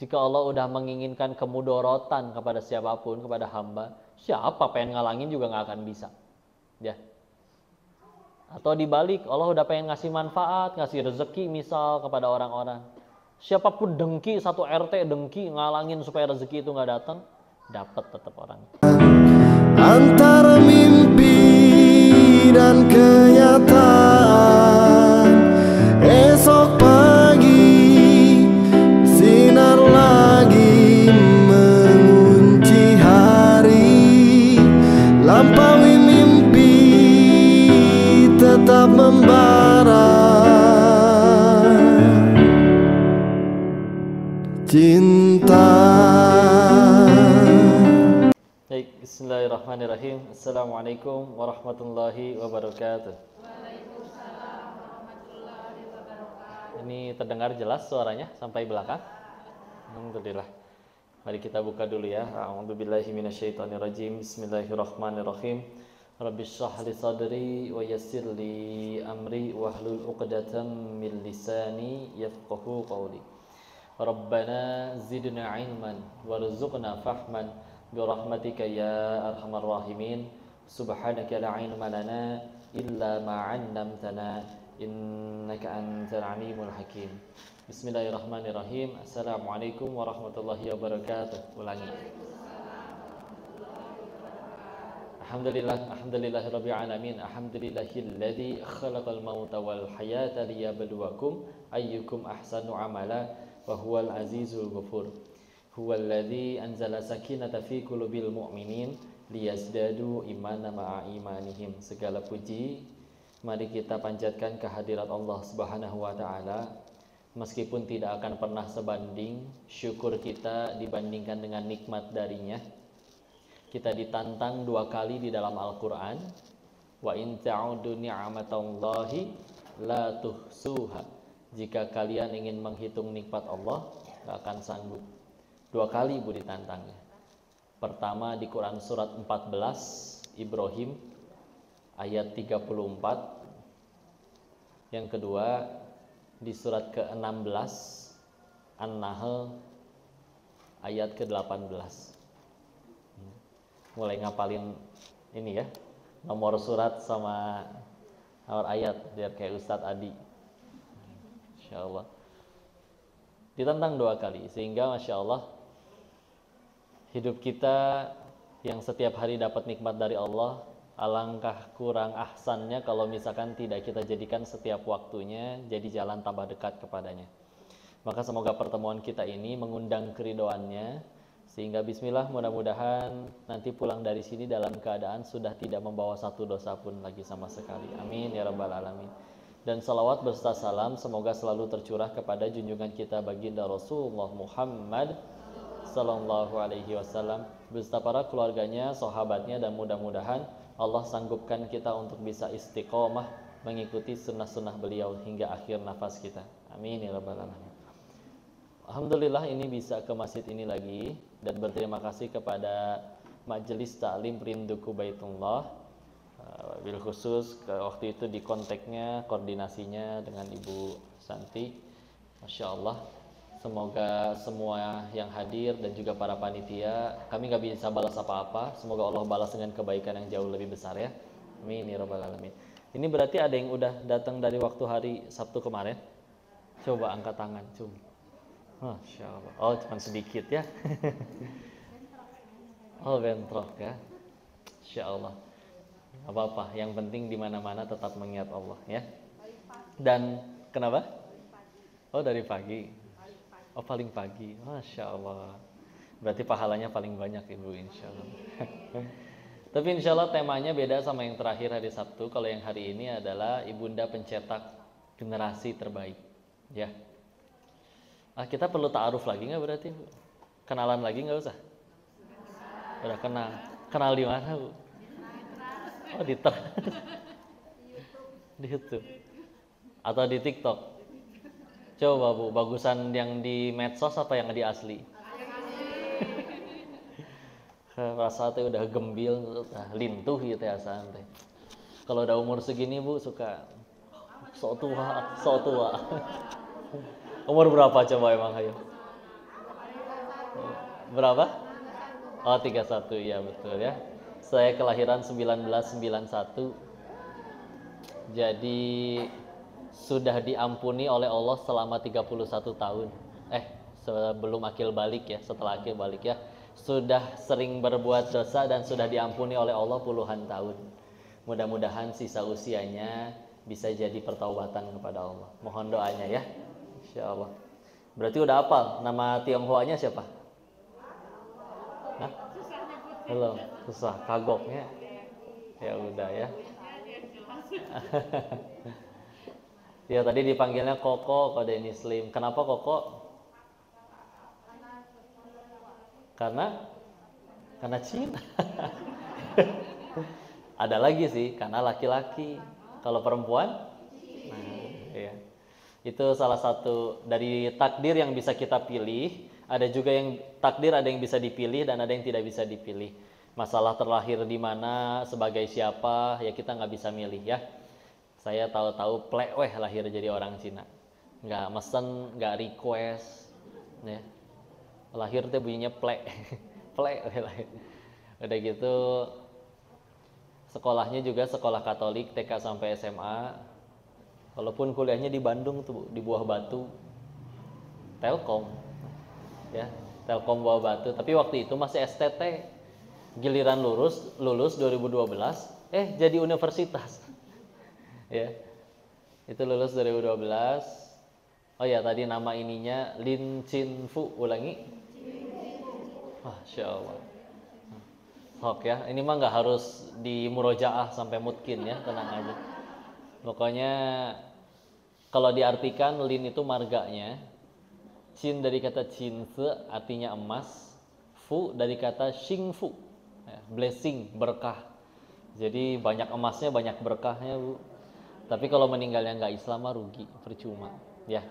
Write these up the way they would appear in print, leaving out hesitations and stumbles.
Jika Allah udah menginginkan kemudorotan kepada siapapun, kepada hamba, siapa pengen ngalangin juga nggak akan bisa. Ya. Atau dibalik, Allah udah pengen ngasih manfaat, ngasih rezeki misal kepada orang-orang. Siapapun dengki, satu RT dengki ngalangin supaya rezeki itu nggak datang, dapat tetap orang. Antara mimpi dan kenyataan, esok pagi sinar lagi mengunci hari, lampaui mimpi tetap membara, cinta. Bismillahirrahmanirrahim. Assalamualaikum warahmatullahi wabarakatuh. Waalaikumsalam warahmatullahi wabarakatuh. Ini terdengar jelas suaranya sampai belakang? Alhamdulillah. Mari kita buka dulu ya. A'udzubillahi minasyaitonirrajim. Bismillahirrahmanirrahim. Rabbi shrah li sadri wa yassir li amri wahlul 'uqdatam min lisani yafqahu qawli. Rabbana zidna ilman warzuqna fahman birahmatika ya arhamar rahimin. Subhanaka la ilma lana illa ma 'allamtana innaka antal alimul hakim. Bismillahirrahmanirrahim. Assalamualaikum warahmatullahi wabarakatuh. Ulangi. Alhamdulillahirabbil alamin. Alhamdulillahilladzi khalaqal mauta wal hayata liyabluwakum ayyukum ahsanu amala wa huwal azizul ghafur. Huwallazi anzala sakinata fi qulubil mu'minin liyazdadu imana ma'a imanihim. Segala puji mari kita panjatkan kehadirat Allah Subhanahu wa taala. Meskipun tidak akan pernah sebanding syukur kita dibandingkan dengan nikmat darinya. Kita ditantang 2 kali di dalam Al-Qur'an, wa in ta'udu ni'matallahi la tuhsuha. Jika kalian ingin menghitung nikmat Allah, gak akan sanggup. 2 kali Ibu ditantangnya. Pertama di Quran surat 14 Ibrahim ayat 34. Yang kedua di surat ke-16 An-Nahl ayat ke-18. Mulai ngapalin ini ya, nomor surat sama nomor ayat biar kayak Ustadz Adi. Insyaallah. Ditantang 2 kali sehingga Masya Allah hidup kita yang setiap hari dapat nikmat dari Allah, alangkah kurang ahsannya kalau misalkan tidak kita jadikan setiap waktunya jadi jalan tambah dekat kepadanya. Maka semoga pertemuan kita ini mengundang keridhoannya, sehingga bismillah mudah-mudahan nanti pulang dari sini dalam keadaan sudah tidak membawa satu dosa pun lagi sama sekali. Amin ya rabbal alamin. Dan salawat berserta salam semoga selalu tercurah kepada junjungan kita baginda Rasulullah Muhammad sallallahu alaihi wasallam beserta para keluarganya, sahabatnya, dan mudah-mudahan Allah sanggupkan kita untuk bisa istiqomah mengikuti sunnah-sunnah beliau hingga akhir nafas kita. Amin ya rabbal alamin. Alhamdulillah ini bisa ke masjid ini lagi dan berterima kasih kepada Majelis Ta'lim Rinduku Baitullah. Bil khusus waktu itu di kontaknya, koordinasinya dengan Ibu Santi. Masya Allah. Semoga semua yang hadir dan juga para panitia, kami gak bisa balas apa-apa. Semoga Allah balas dengan kebaikan yang jauh lebih besar ya. Amin ya rabbal alamin. Ini berarti ada yang udah datang dari waktu hari Sabtu kemarin? Coba angkat tangan, cum. Masya Allah. Oh, cuma sedikit ya. Oh, bentrok ya. Insya Allah. Apa-apa, yang penting di mana-mana tetap mengingat Allah ya. Dan kenapa? Oh, dari pagi. Oh, paling pagi. Masya Allah. Berarti pahalanya paling banyak Ibu, insya Allah. Tapi insya Allah temanya beda sama yang terakhir hari Sabtu. Kalau yang hari ini adalah Ibunda pencetak generasi terbaik. Ya. Kita perlu ta'aruf lagi nggak berarti Bu? Kenalan lagi nggak usah? Udah kenal. Kenal di mana Bu? Oh, di YouTube. Atau di TikTok? Coba Bu, bagusan yang di medsos apa yang di asli? Rasa teh udah gembil, lintuh gitu ya santai. Kalau udah umur segini Bu suka sok tua. Umur berapa coba emang ayo? Berapa? Oh, 31, iya betul ya. Saya kelahiran 1991. Jadi sudah diampuni oleh Allah selama 31 tahun. Sebelum akil balik ya, setelah akil balik ya. Sudah sering berbuat dosa dan sudah diampuni oleh Allah puluhan tahun. Mudah-mudahan sisa usianya bisa jadi pertaubatan kepada Allah. Mohon doanya ya. Insyaallah. Berarti udah hafal nama Tionghoanya siapa? Hah? Belum, susah kagoknya. Ya udah ya. Ya tadi dipanggilnya Koko, kode Muslim. Kenapa Koko? Karena Cina. Ada lagi sih, karena laki-laki. Kalau perempuan, nah, ya. Itu salah satu dari takdir yang bisa kita pilih. Ada juga yang takdir ada yang bisa dipilih dan ada yang tidak bisa dipilih. Masalah terlahir di mana, sebagai siapa, ya kita nggak bisa milih ya. Saya tahu-tahu plek lahir jadi orang Cina. Nggak mesen, nggak request, ya. Lahir teh bunyinya plek, plek lahir. Udah gitu sekolahnya juga sekolah Katolik TK sampai SMA. Walaupun kuliahnya di Bandung tuh, di Buah Batu, Telkom, ya, Telkom Buah Batu. Tapi waktu itu masih STT. Giliran lulus 2012, jadi universitas, ya. Itu lulus 2012. Oh ya, tadi nama ininya Lin Chin Fu, ulangi. Masya Allah. Sok ya, ini mah nggak harus di murojaah sampai mutkin ya, tenang aja. Pokoknya kalau diartikan Lin itu marganya, Chin dari kata Cinse artinya emas, Fu dari kata Xingfu, ya, blessing, berkah. Jadi banyak emasnya, banyak berkahnya Bu. Tapi kalau meninggalnya nggak Islam mah rugi, percuma ya.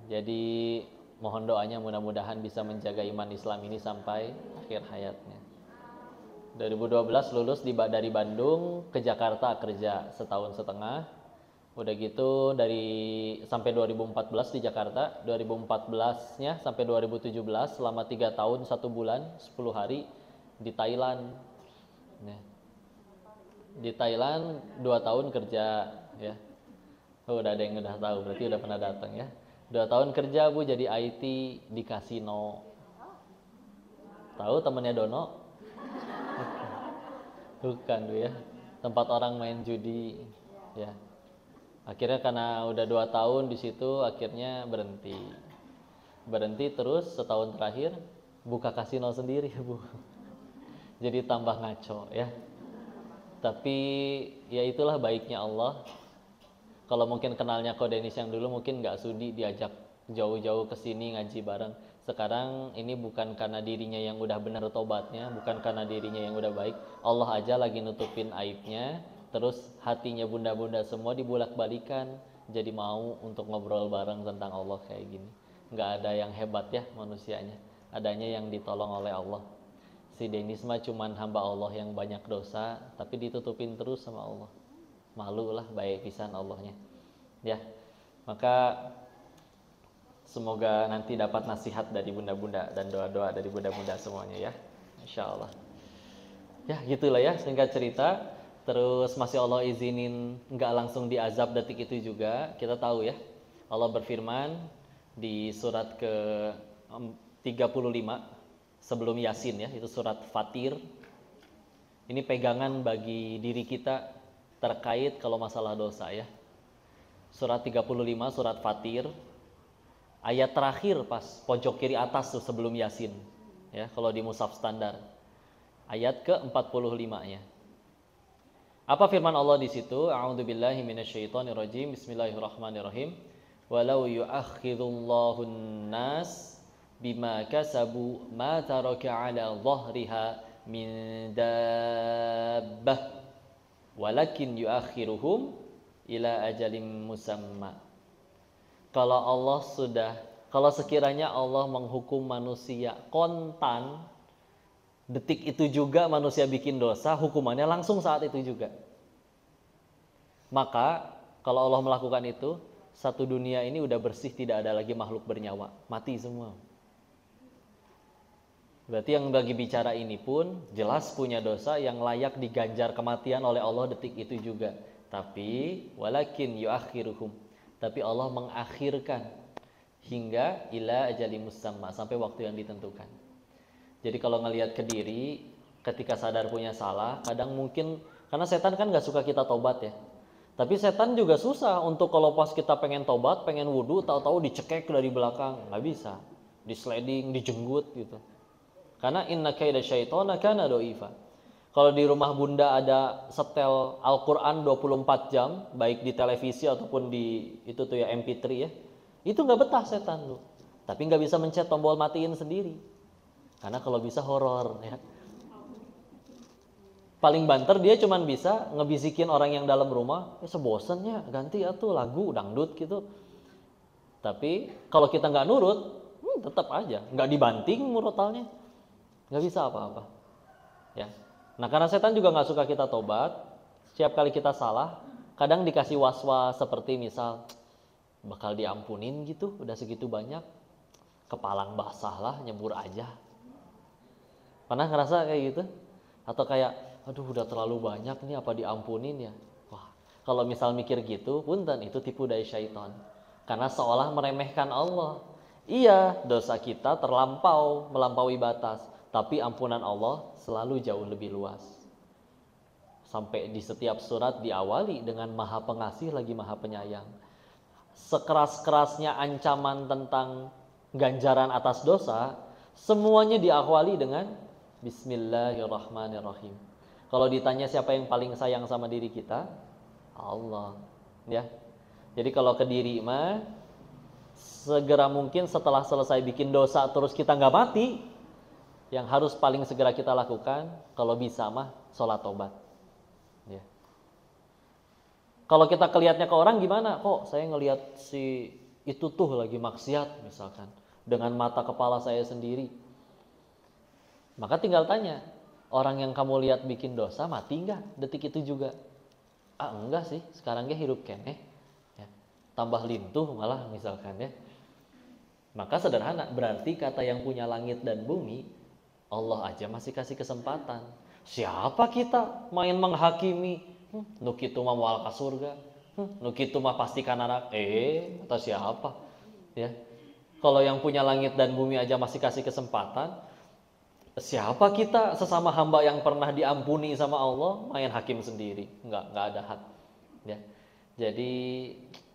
Jadi mohon doanya mudah-mudahan bisa menjaga iman Islam ini sampai akhir hayatnya. 2012 lulus dari Bandung ke Jakarta kerja setahun setengah. Udah gitu sampai 2014 di Jakarta, 2014-nya sampai 2017 selama 3 tahun 1 bulan 10 hari di Thailand. Nah, di Thailand 2 tahun kerja ya. Udah ada yang udah tahu, berarti udah pernah datang ya. 2 tahun kerja Bu jadi IT di kasino. Tahu temennya Dono? Bukan Bu ya. Tempat orang main judi ya. Akhirnya karena udah 2 tahun di situ, akhirnya berhenti terus. Setahun terakhir buka kasino sendiri Bu. Jadi tambah ngaco ya. Tapi ya itulah baiknya Allah. Kalau mungkin kenalnya Ko Denis yang dulu mungkin nggak sudi diajak jauh-jauh ke sini ngaji bareng. Sekarang ini bukan karena dirinya yang udah benar tobatnya, bukan karena dirinya yang udah baik. Allah aja lagi nutupin aibnya. Terus hatinya bunda-bunda semua dibulak-balikan, jadi mau untuk ngobrol bareng tentang Allah kayak gini. Nggak ada yang hebat ya manusianya, adanya yang ditolong oleh Allah. Si Denis mah cuman hamba Allah yang banyak dosa, tapi ditutupin terus sama Allah. Malu lah baik pisan Allahnya. Ya, maka semoga nanti dapat nasihat dari bunda-bunda dan doa-doa dari bunda-bunda semuanya ya, insya Allah. Ya gitulah ya singkat cerita. Terus masih Allah izinin nggak langsung diazab detik itu juga. Kita tahu ya, Allah berfirman di surat ke 35 sebelum Yasin ya, itu surat Fatir. Ini pegangan bagi diri kita terkait kalau masalah dosa ya. Surat 35 surat Fatir, ayat terakhir pas pojok kiri atas tuh sebelum Yasin ya, kalau di mushaf standar. Ayat ke-45-nya. Apa firman Allah di situ? A'udzubillahi minasyaitonirrajim. Bismillahirrahmanirrahim. Walau yu'akhidullahu an-nas bima kasabu ma taraka 'ala dhahriha min dabbah walakin yu'akhiruhum ila ajalin musamma. Kalau sekiranya Allah menghukum manusia kontan, detik itu juga manusia bikin dosa, hukumannya langsung saat itu juga. Maka kalau Allah melakukan itu, satu dunia ini udah bersih, tidak ada lagi makhluk bernyawa, mati semua. Berarti yang bagi bicara ini pun jelas punya dosa yang layak diganjar kematian oleh Allah detik itu juga. Tapi walakin yuakhiruhum. Tapi Allah mengakhirkan hingga ila ajali musamma, sampai waktu yang ditentukan. Jadi kalau ngelihat ke diri ketika sadar punya salah, kadang mungkin karena setan kan nggak suka kita tobat ya. Tapi setan juga susah untuk kalau pas kita pengen tobat, pengen wudu, tahu-tahu dicekek dari belakang, nggak bisa. Di-sliding, dijenggut gitu. Karena inna kaida syaitana kana doifa. Kalau di rumah bunda ada setel Al-Quran 24 jam, baik di televisi ataupun di itu tuh ya MP3 ya, itu nggak betah setan tuh. Tapi nggak bisa mencet tombol matiin sendiri. Karena kalau bisa horor ya. Paling banter dia cuman bisa ngebisikin orang yang dalam rumah, sebosennya ganti atuh lagu dangdut gitu. Tapi kalau kita nggak nurut, tetap aja nggak dibanting murotalnya. Nggak bisa apa-apa ya. Nah karena setan juga nggak suka kita tobat, setiap kali kita salah kadang dikasih was-was seperti misal bakal diampunin gitu, udah segitu banyak, kepalang basah lah, nyebur aja. Pernah ngerasa kayak gitu? Atau kayak aduh udah terlalu banyak nih, apa diampunin ya? Wah, kalau misal mikir gitu punten, itu tipu daya syaitan, karena seolah meremehkan Allah. Iya, dosa kita melampaui batas, tapi ampunan Allah selalu jauh lebih luas. Sampai di setiap surat diawali dengan Maha Pengasih lagi Maha Penyayang. Sekeras-kerasnya ancaman tentang ganjaran atas dosa, semuanya diawali dengan Bismillahirrahmanirrahim. Kalau ditanya siapa yang paling sayang sama diri kita, Allah, ya. Jadi kalau ke diri mah segera mungkin setelah selesai bikin dosa terus kita nggak mati, yang harus paling segera kita lakukan kalau bisa mah sholat tobat. Ya. Kalau kita kelihatnya ke orang gimana? Kok saya ngelihat si itu tuh lagi maksiat misalkan dengan mata kepala saya sendiri. Maka tinggal tanya, orang yang kamu lihat bikin dosa mati nggak detik itu juga? Enggak sih, sekarang dia hirup keneh. Ya. Tambah lintuh malah misalkan ya. Maka sederhana, berarti kata yang punya langit dan bumi, Allah aja masih kasih kesempatan. Siapa kita main menghakimi? Nu kitu mah moal ka surga. Nu kitu mah pasti ka neraka. Atau siapa? Ya. Kalau yang punya langit dan bumi aja masih kasih kesempatan, siapa kita sesama hamba yang pernah diampuni sama Allah main hakim sendiri? Enggak ada hak. Ya. Jadi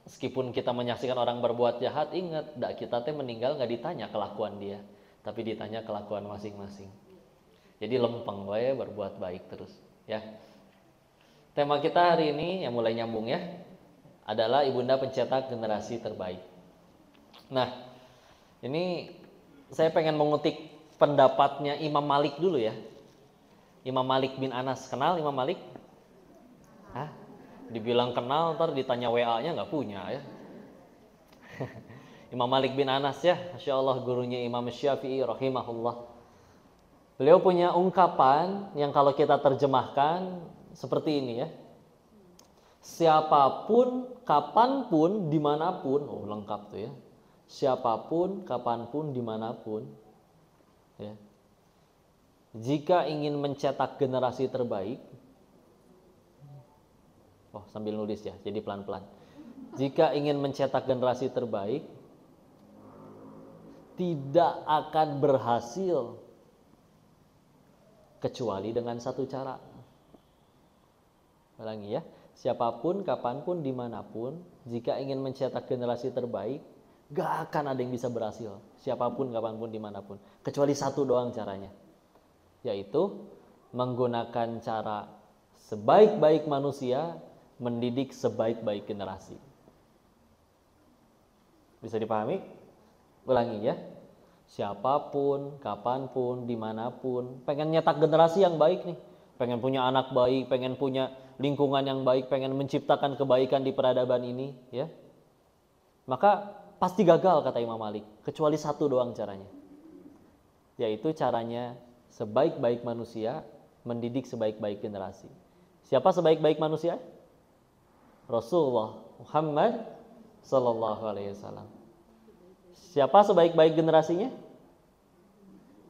meskipun kita menyaksikan orang berbuat jahat, ingat, kita teh meninggal nggak ditanya kelakuan dia, tapi ditanya kelakuan masing-masing. Jadi lempeng wae berbuat baik terus, ya. Tema kita hari ini yang mulai nyambung ya, adalah ibunda pencetak generasi terbaik. Nah, ini saya pengen mengutip pendapatnya Imam Malik dulu ya. Imam Malik bin Anas, kenal Imam Malik? Hah? Dibilang kenal, ntar ditanya WA-nya nggak punya ya. Imam Malik bin Anas ya, Masya Allah, gurunya Imam Syafi'i rahimahullah. Beliau punya ungkapan yang kalau kita terjemahkan seperti ini ya. Siapapun, kapanpun, dimanapun, lengkap tuh ya. Siapapun, kapanpun, dimanapun, ya. Jika ingin mencetak generasi terbaik, sambil nulis ya, jadi pelan-pelan. Jika ingin mencetak generasi terbaik, tidak akan berhasil kecuali dengan satu cara. Ulangi ya, siapapun, kapanpun, dimanapun, jika ingin mencetak generasi terbaik, gak akan ada yang bisa berhasil. Siapapun, kapanpun, dimanapun, kecuali satu doang caranya, yaitu menggunakan cara sebaik-baik manusia mendidik sebaik-baik generasi. Bisa dipahami? Ulangi ya. Siapapun, kapanpun, dimanapun, pengen nyetak generasi yang baik nih, pengen punya anak baik, pengen punya lingkungan yang baik, pengen menciptakan kebaikan di peradaban ini, ya, maka pasti gagal kata Imam Malik, kecuali satu doang caranya, yaitu caranya sebaik-baik manusia mendidik sebaik-baik generasi. Siapa sebaik-baik manusia? Rasulullah Muhammad Sallallahu Alaihi Wasallam. Siapa sebaik-baik generasinya?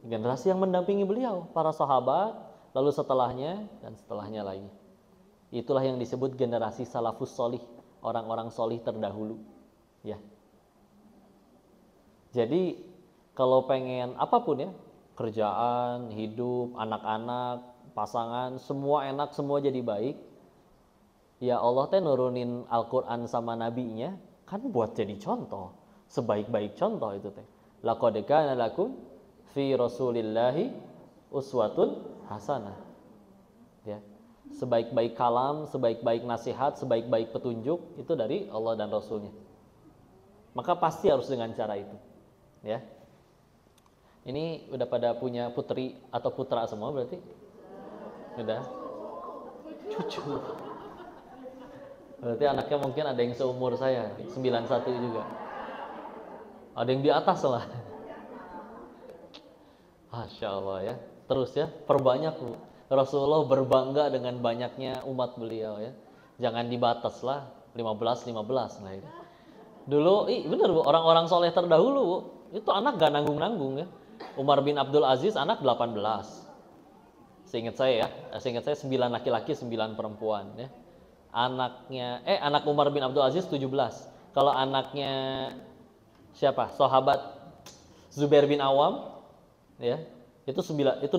Generasi yang mendampingi beliau, para sahabat, lalu setelahnya dan setelahnya lagi. Itulah yang disebut generasi salafus solih, orang-orang solih terdahulu. Ya. Jadi kalau pengen apapun ya, kerjaan, hidup, anak-anak, pasangan, semua enak, semua jadi baik. Ya Allah teh nurunin Al-Quran sama nabinya kan buat jadi contoh, sebaik-baik contoh itu teh. Laqad kana lakum fi rasulillahi uswatun hasanah. Ya. Sebaik-baik kalam, sebaik-baik nasihat, sebaik-baik petunjuk itu dari Allah dan Rasulnya. Maka pasti harus dengan cara itu. Ya. Ini udah pada punya putri atau putra semua berarti? Udah? Cucu. Berarti anaknya mungkin ada yang seumur saya, 91 juga. Ada yang di atas lah. Masya Allah ya. Terus ya, perbanyak Bu. Rasulullah berbangga dengan banyaknya umat beliau ya. Jangan dibatas lah, 15 lah itu. Dulu, bener Bu, orang-orang soleh terdahulu Bu, itu anak gak nanggung-nanggung ya. Umar bin Abdul Aziz anak 18. Seingat saya ya, seingat saya 9 laki-laki 9 perempuan ya. Anak Umar bin Abdul Aziz 17. Kalau anaknya siapa? Sahabat Zubair bin Awam ya, itu 18.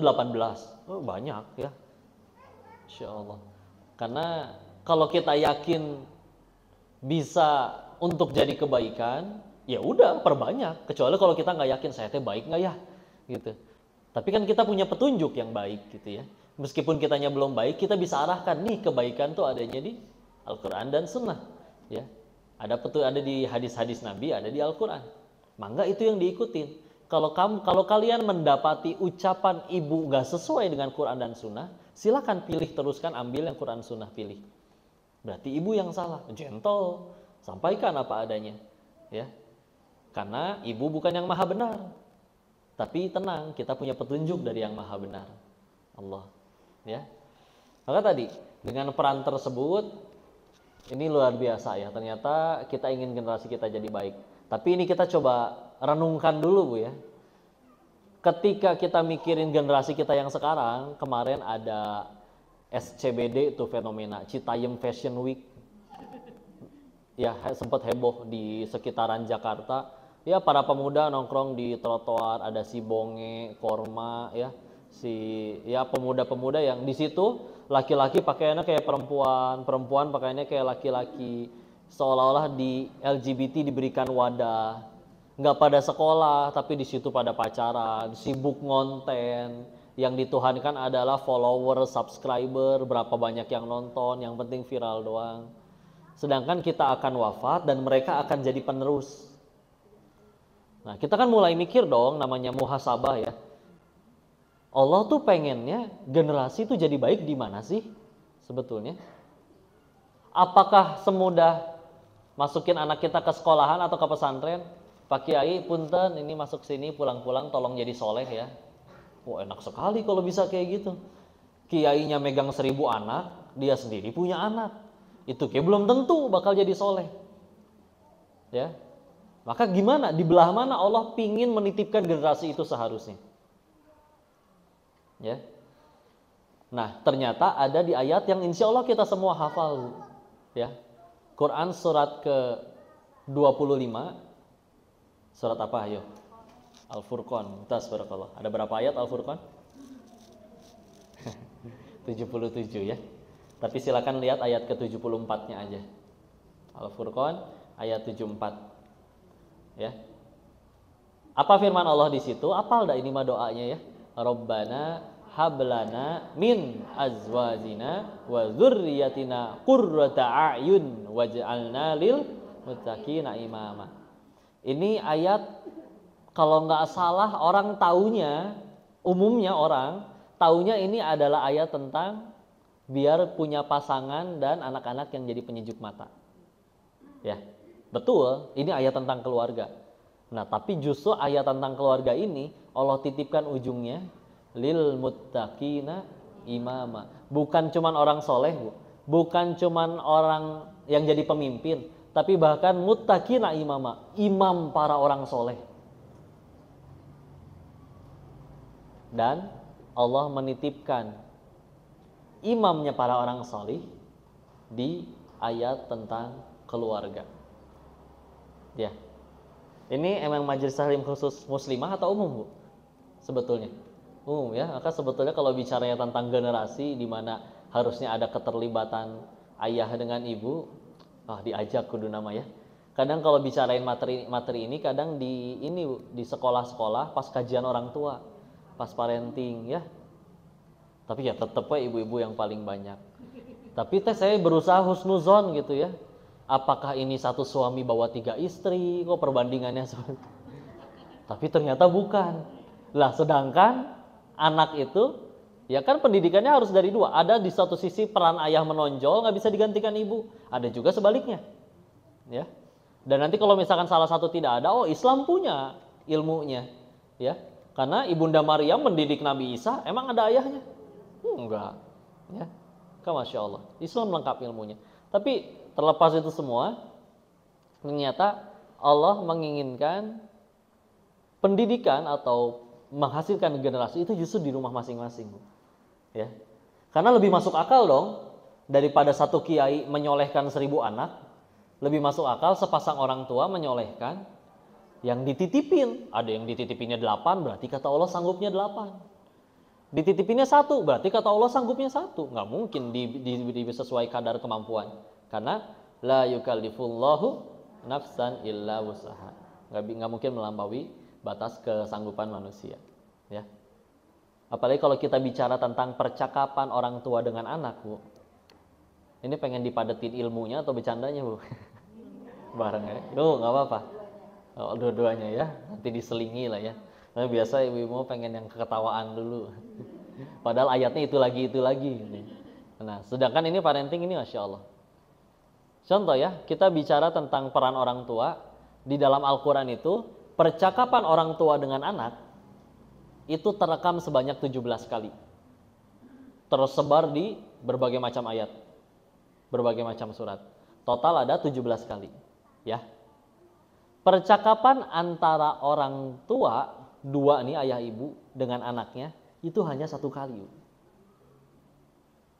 Oh, banyak ya. Insyaallah. Karena kalau kita yakin bisa untuk jadi kebaikan, ya udah perbanyak. Kecuali kalau kita nggak yakin saya teh baik nggak ya, gitu. Tapi kan kita punya petunjuk yang baik, gitu ya. Meskipun kitanya belum baik, kita bisa arahkan nih kebaikan tuh adanya di Al-Quran dan Sunnah, ya. Ada di hadis-hadis Nabi, ada di Al-Quran. Mangga itu yang diikutin. Kalau kalian mendapati ucapan ibu nggak sesuai dengan Quran dan Sunnah, silakan pilih teruskan, ambil yang Quran Sunnah pilih. Berarti ibu yang salah, gentle, sampaikan apa adanya, ya. Karena ibu bukan yang maha benar. Tapi tenang, kita punya petunjuk dari yang maha benar, Allah. Ya. Maka tadi, dengan peran tersebut, ini luar biasa ya. Ternyata kita ingin generasi kita jadi baik. Tapi ini kita coba renungkan dulu Bu ya. Ketika kita mikirin generasi kita yang sekarang, kemarin ada SCBD itu fenomena, Citayam Fashion Week. Ya, sempat heboh di sekitaran Jakarta. Ya, para pemuda nongkrong di trotoar, ada si Bonge, Korma, ya, pemuda-pemuda yang di situ laki-laki pakaiannya kayak perempuan, perempuan pakaiannya kayak laki-laki, seolah-olah di LGBT diberikan wadah, nggak pada sekolah, tapi di situ pada pacaran, sibuk ngonten, yang dituhankan adalah follower, subscriber, berapa banyak yang nonton, yang penting viral doang. Sedangkan kita akan wafat dan mereka akan jadi penerus. Nah, kita kan mulai mikir dong, namanya muhasabah ya. Allah tuh pengennya generasi itu jadi baik di mana sih sebetulnya? Apakah semudah masukin anak kita ke sekolahan atau ke pesantren? Pak Kiai, punten ini masuk sini, pulang-pulang tolong jadi soleh ya. Wah, enak sekali kalau bisa kayak gitu. Kiainya megang 1000 anak, dia sendiri punya anak. Itu kayak belum tentu bakal jadi soleh. Ya. Maka gimana? Di belah mana Allah pingin menitipkan generasi itu seharusnya? Ya. Nah, ternyata ada di ayat yang insya Allah kita semua hafal. Ya. Quran surat ke-25. Surat apa? Ayo. Al-Furqan. Barakallah. Ada berapa ayat Al-Furqan? 77 ya. Tapi silakan lihat ayat ke-74-nya aja. Al-Furqan ayat 74. Ya. Apa firman Allah di situ? Apal dah ini mah doanya ya. Rabbana hablana min azwajina wa dzurriyyatina qurrata a'yun waj'alna lil muttaqina imama. Ini ayat kalau nggak salah orang taunya, umumnya orang taunya ini adalah ayat tentang biar punya pasangan dan anak-anak yang jadi penyejuk mata. Ya. Betul, ini ayat tentang keluarga. Nah, tapi justru ayat tentang keluarga ini Allah titipkan ujungnya lil muttaqina imama. Bukan cuman orang soleh, Bu. Bukan cuman orang yang jadi pemimpin, tapi bahkan muttaqina imama, imam para orang soleh. dan Allah menitipkan imamnya para orang solih di ayat tentang keluarga. Ya, ini emang majelis taklim khusus muslimah atau umum, Bu? Sebetulnya umum ya. Maka sebetulnya kalau bicaranya tentang generasi di mana harusnya ada keterlibatan ayah dengan ibu, diajak kudu nama ya. Kadang kalau bicarain materi ini kadang di sekolah-sekolah pas kajian orang tua, pas parenting ya. Tapi ya tetep we ibu-ibu yang paling banyak. Tapi saya berusaha husnuzon gitu ya. Apakah ini satu suami bawa 3 istri? Kok perbandingannya seperti itu? Tapi ternyata bukan. Lah sedangkan anak itu ya kan pendidikannya harus dari dua. Ada di satu sisi peran ayah menonjol nggak bisa digantikan ibu. Ada juga sebaliknya. Ya. Dan nanti kalau misalkan salah satu tidak ada, Islam punya ilmunya. Ya. Karena Ibunda Maryam mendidik Nabi Isa, emang ada ayahnya? Enggak. Ya. Masya Allah. Islam lengkap ilmunya. Tapi terlepas itu semua, ternyata Allah menginginkan pendidikan atau menghasilkan generasi itu justru di rumah masing-masing. Ya. Karena lebih masuk akal dong daripada satu kiai menyolehkan 1000 anak, lebih masuk akal sepasang orang tua menyolehkan yang dititipin. Ada yang dititipinnya 8, berarti kata Allah sanggupnya 8. Dititipinnya 1, berarti kata Allah sanggupnya 1. Nggak mungkin sesuai kadar kemampuan. Karena la yukallifullahu nafsan illa wusaha. Nggak mungkin melampaui batas kesanggupan manusia. Ya. Apalagi kalau kita bicara tentang percakapan orang tua dengan anak, Bu. Ini pengen dipadetin ilmunya atau bercandanya, Bu? Bareng ya. Nggak apa-apa. Dua-duanya ya. Nanti diselingi lah ya. Nah, biasa ibu-ibu pengen yang keketawaan dulu. Padahal ayatnya itu lagi. Nah, sedangkan ini parenting ini Masya Allah. Contoh ya, kita bicara tentang peran orang tua. Di dalam Al-Quran itu, percakapan orang tua dengan anak, itu terekam sebanyak 17 kali. Tersebar di berbagai macam ayat. Berbagai macam surat. Total ada 17 kali. Ya. Percakapan antara orang tua, dua nih ayah ibu dengan anaknya itu hanya 1 kali.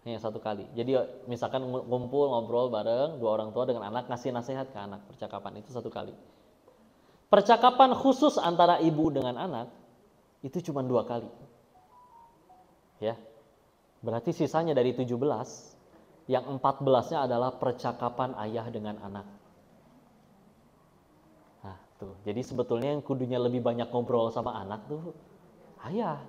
Hanya 1 kali. Jadi misalkan ngumpul ngobrol bareng 2 orang tua dengan anak ngasih nasihat ke anak, percakapan itu 1 kali. Percakapan khusus antara ibu dengan anak itu cuma 2 kali. Ya. Berarti sisanya dari 17 yang 14-nya adalah percakapan ayah dengan anak. Tuh, jadi sebetulnya yang kudunya lebih banyak ngobrol sama anak tuh ayah.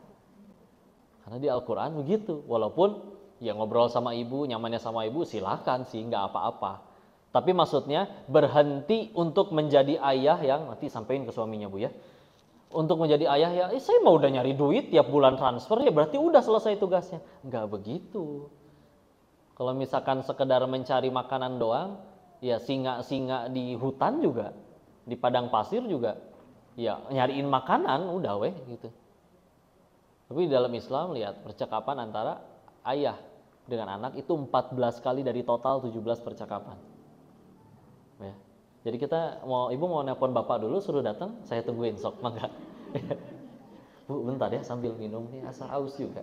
Karena di Al-Quran begitu. Walaupun ya ngobrol sama ibu, nyamannya sama ibu silakan sih, nggak apa-apa. Tapi maksudnya berhenti untuk menjadi ayah yang nanti sampein ke suaminya, Bu ya. Untuk menjadi ayah ya, saya mau udah nyari duit tiap bulan transfer ya berarti udah selesai tugasnya. Nggak begitu. Kalau misalkan sekedar mencari makanan doang, ya singa-singa di hutan juga. Di padang pasir juga ya nyariin makanan udah weh gitu. Tapi di dalam Islam lihat percakapan antara ayah dengan anak itu 14 kali dari total 17 percakapan. Ya. Jadi ibu mau nelpon bapak dulu suruh datang, saya tungguin sok mangga. Bu bentar ya sambil minum nih asa haus juga.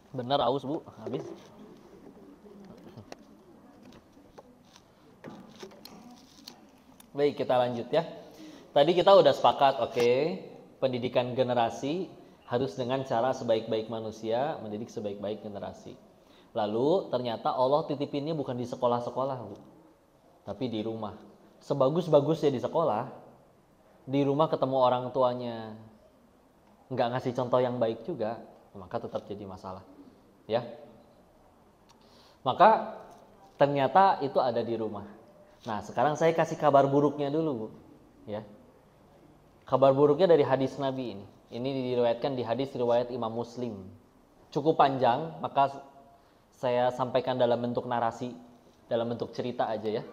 Bener aus, Bu, habis. Baik, kita lanjut ya. Tadi kita udah sepakat, oke, pendidikan generasi harus dengan cara sebaik-baik manusia mendidik sebaik-baik generasi. Lalu ternyata Allah titipinnya bukan di sekolah-sekolah, Bu, tapi di rumah. Sebagus-bagusnya di sekolah, di rumah ketemu orang tuanya, nggak ngasih contoh yang baik juga, maka tetap jadi masalah. Ya, maka ternyata itu ada di rumah. Nah, sekarang saya kasih kabar buruknya dulu, Bu. Ya, kabar buruknya dari hadis Nabi ini. Ini diriwayatkan di hadis riwayat Imam Muslim. Cukup panjang, maka saya sampaikan dalam bentuk narasi, dalam bentuk cerita aja ya.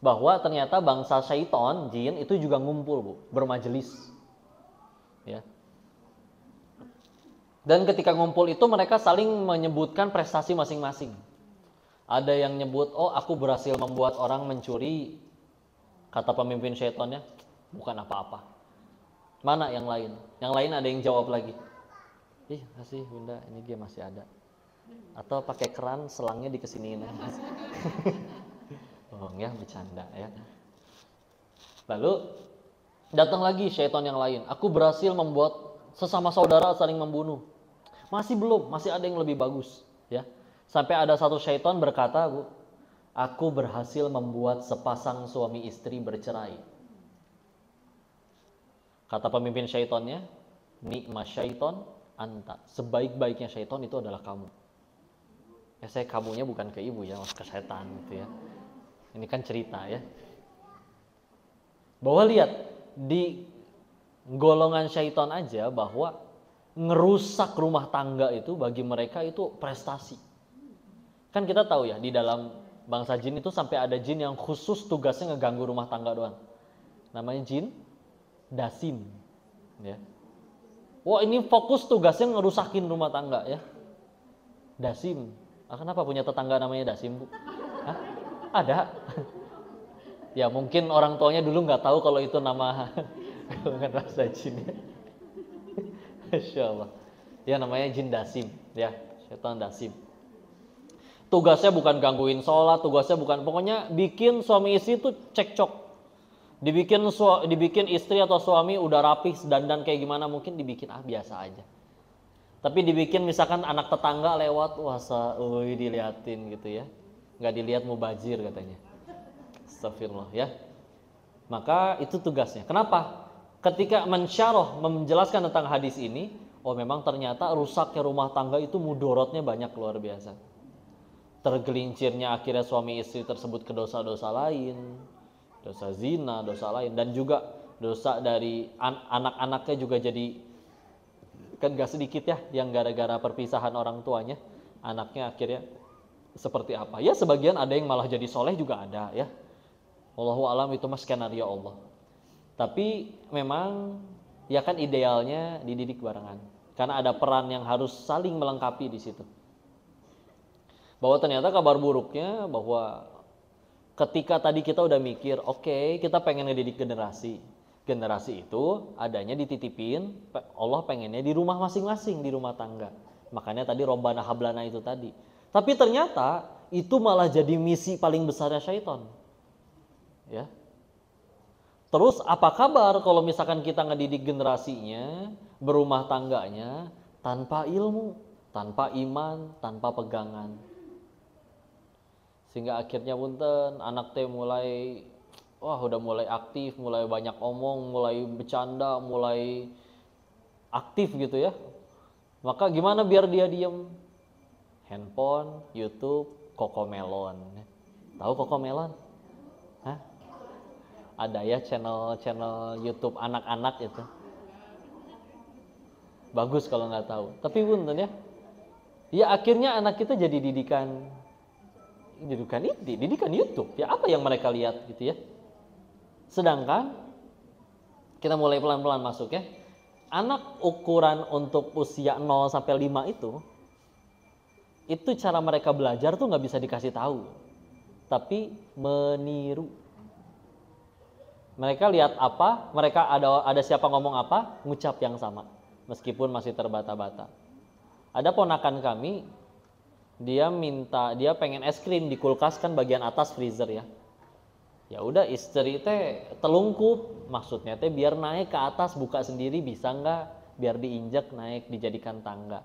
Bahwa ternyata bangsa syaitan, jin itu juga ngumpul, Bu, bermajelis. Ya. Dan ketika ngumpul itu mereka saling menyebutkan prestasi masing-masing. Ada yang nyebut, oh aku berhasil membuat orang mencuri. Kata pemimpin syaitonnya, bukan apa-apa. Mana yang lain? Yang lain ada yang jawab lagi. Ih, kasih bunda, ini dia masih ada. Atau pakai keran, selangnya dikesiniin. Oh ya, bercanda ya. Lalu datang lagi syaitan yang lain. Aku berhasil membuat sesama saudara saling membunuh. Masih belum, masih ada yang lebih bagus. Ya, sampai ada satu syaitan berkata, aku berhasil membuat sepasang suami istri bercerai. Kata pemimpin syaitannya, nikma syaiton anta. Sebaik-baiknya syaiton itu adalah kamu. Ya saya kamunya bukan ke ibu ya, ke setan gitu ya. Ini kan cerita ya. Bahwa lihat di golongan syaitan aja bahwa ngerusak rumah tangga itu bagi mereka itu prestasi. Kan kita tahu ya di dalam bangsa jin itu sampai ada jin yang khusus tugasnya ngeganggu rumah tangga doang. Namanya jin dasim. Ya. Wah ini fokus tugasnya ngerusakin rumah tangga ya. Dasim. Kenapa punya tetangga namanya Dasim, Bu? Hah? Ada. Ya mungkin orang tuanya dulu nggak tahu kalau itu nama golongan rasa jin ya. Masya Allah. Ya namanya jin Dasim, ya setan Dasim. Tugasnya bukan gangguin sholat, tugasnya bukan, pokoknya bikin suami istri itu cekcok. Dibikin istri atau suami udah rapih, dandan kayak gimana mungkin dibikin biasa aja. Tapi dibikin misalkan anak tetangga lewat, diliatin gitu ya. Nggak dilihat mubazir katanya. Astagfirullah ya. Maka itu tugasnya. Kenapa? Ketika mensyarah menjelaskan tentang hadis ini, oh memang ternyata rusaknya rumah tangga itu mudorotnya banyak luar biasa. Tergelincirnya akhirnya suami istri tersebut ke dosa-dosa lain, dosa zina, dosa lain, dan juga dosa dari anak-anaknya juga jadi, kan gak sedikit ya yang gara-gara perpisahan orang tuanya anaknya akhirnya seperti apa ya. Sebagian ada yang malah jadi soleh juga ada ya. Wallahu alam, itu mas skenario Allah. Tapi memang ya kan idealnya dididik barengan karena ada peran yang harus saling melengkapi di situ. Bahwa ternyata kabar buruknya bahwa ketika tadi kita udah mikir, oke, kita pengen ngedidik generasi. Generasi itu adanya dititipin, Allah pengennya di rumah masing-masing, di rumah tangga. Makanya tadi Robbana Hablana itu tadi. Tapi ternyata itu malah jadi misi paling besarnya syaitan. Ya. Terus apa kabar kalau misalkan kita ngedidik generasinya, berumah tangganya tanpa ilmu, tanpa iman, tanpa pegangan. Sehingga akhirnya punten anak teh mulai udah mulai aktif, mulai banyak omong, mulai bercanda, mulai aktif gitu ya. Maka gimana biar dia diem? Handphone, YouTube, Cocomelon. Tahu Cocomelon? Hah? Ada ya channel YouTube anak-anak itu. Bagus kalau nggak tahu. Tapi punten ya. Ya akhirnya anak kita jadi didikan YouTube. Ya apa yang mereka lihat gitu ya. Sedangkan kita mulai pelan-pelan masuk ya. Anak ukuran untuk usia 0 sampai 5 itu cara mereka belajar tuh nggak bisa dikasih tahu. Tapi meniru. Mereka lihat apa, mereka ada siapa ngomong apa, ngucap yang sama. Meskipun masih terbata-bata. Ada ponakan kami, dia pengen es krim di kulkas kan bagian atas freezer ya. Ya udah istri teh telungkup, maksudnya teh biar naik ke atas buka sendiri bisa nggak, biar diinjak naik dijadikan tangga.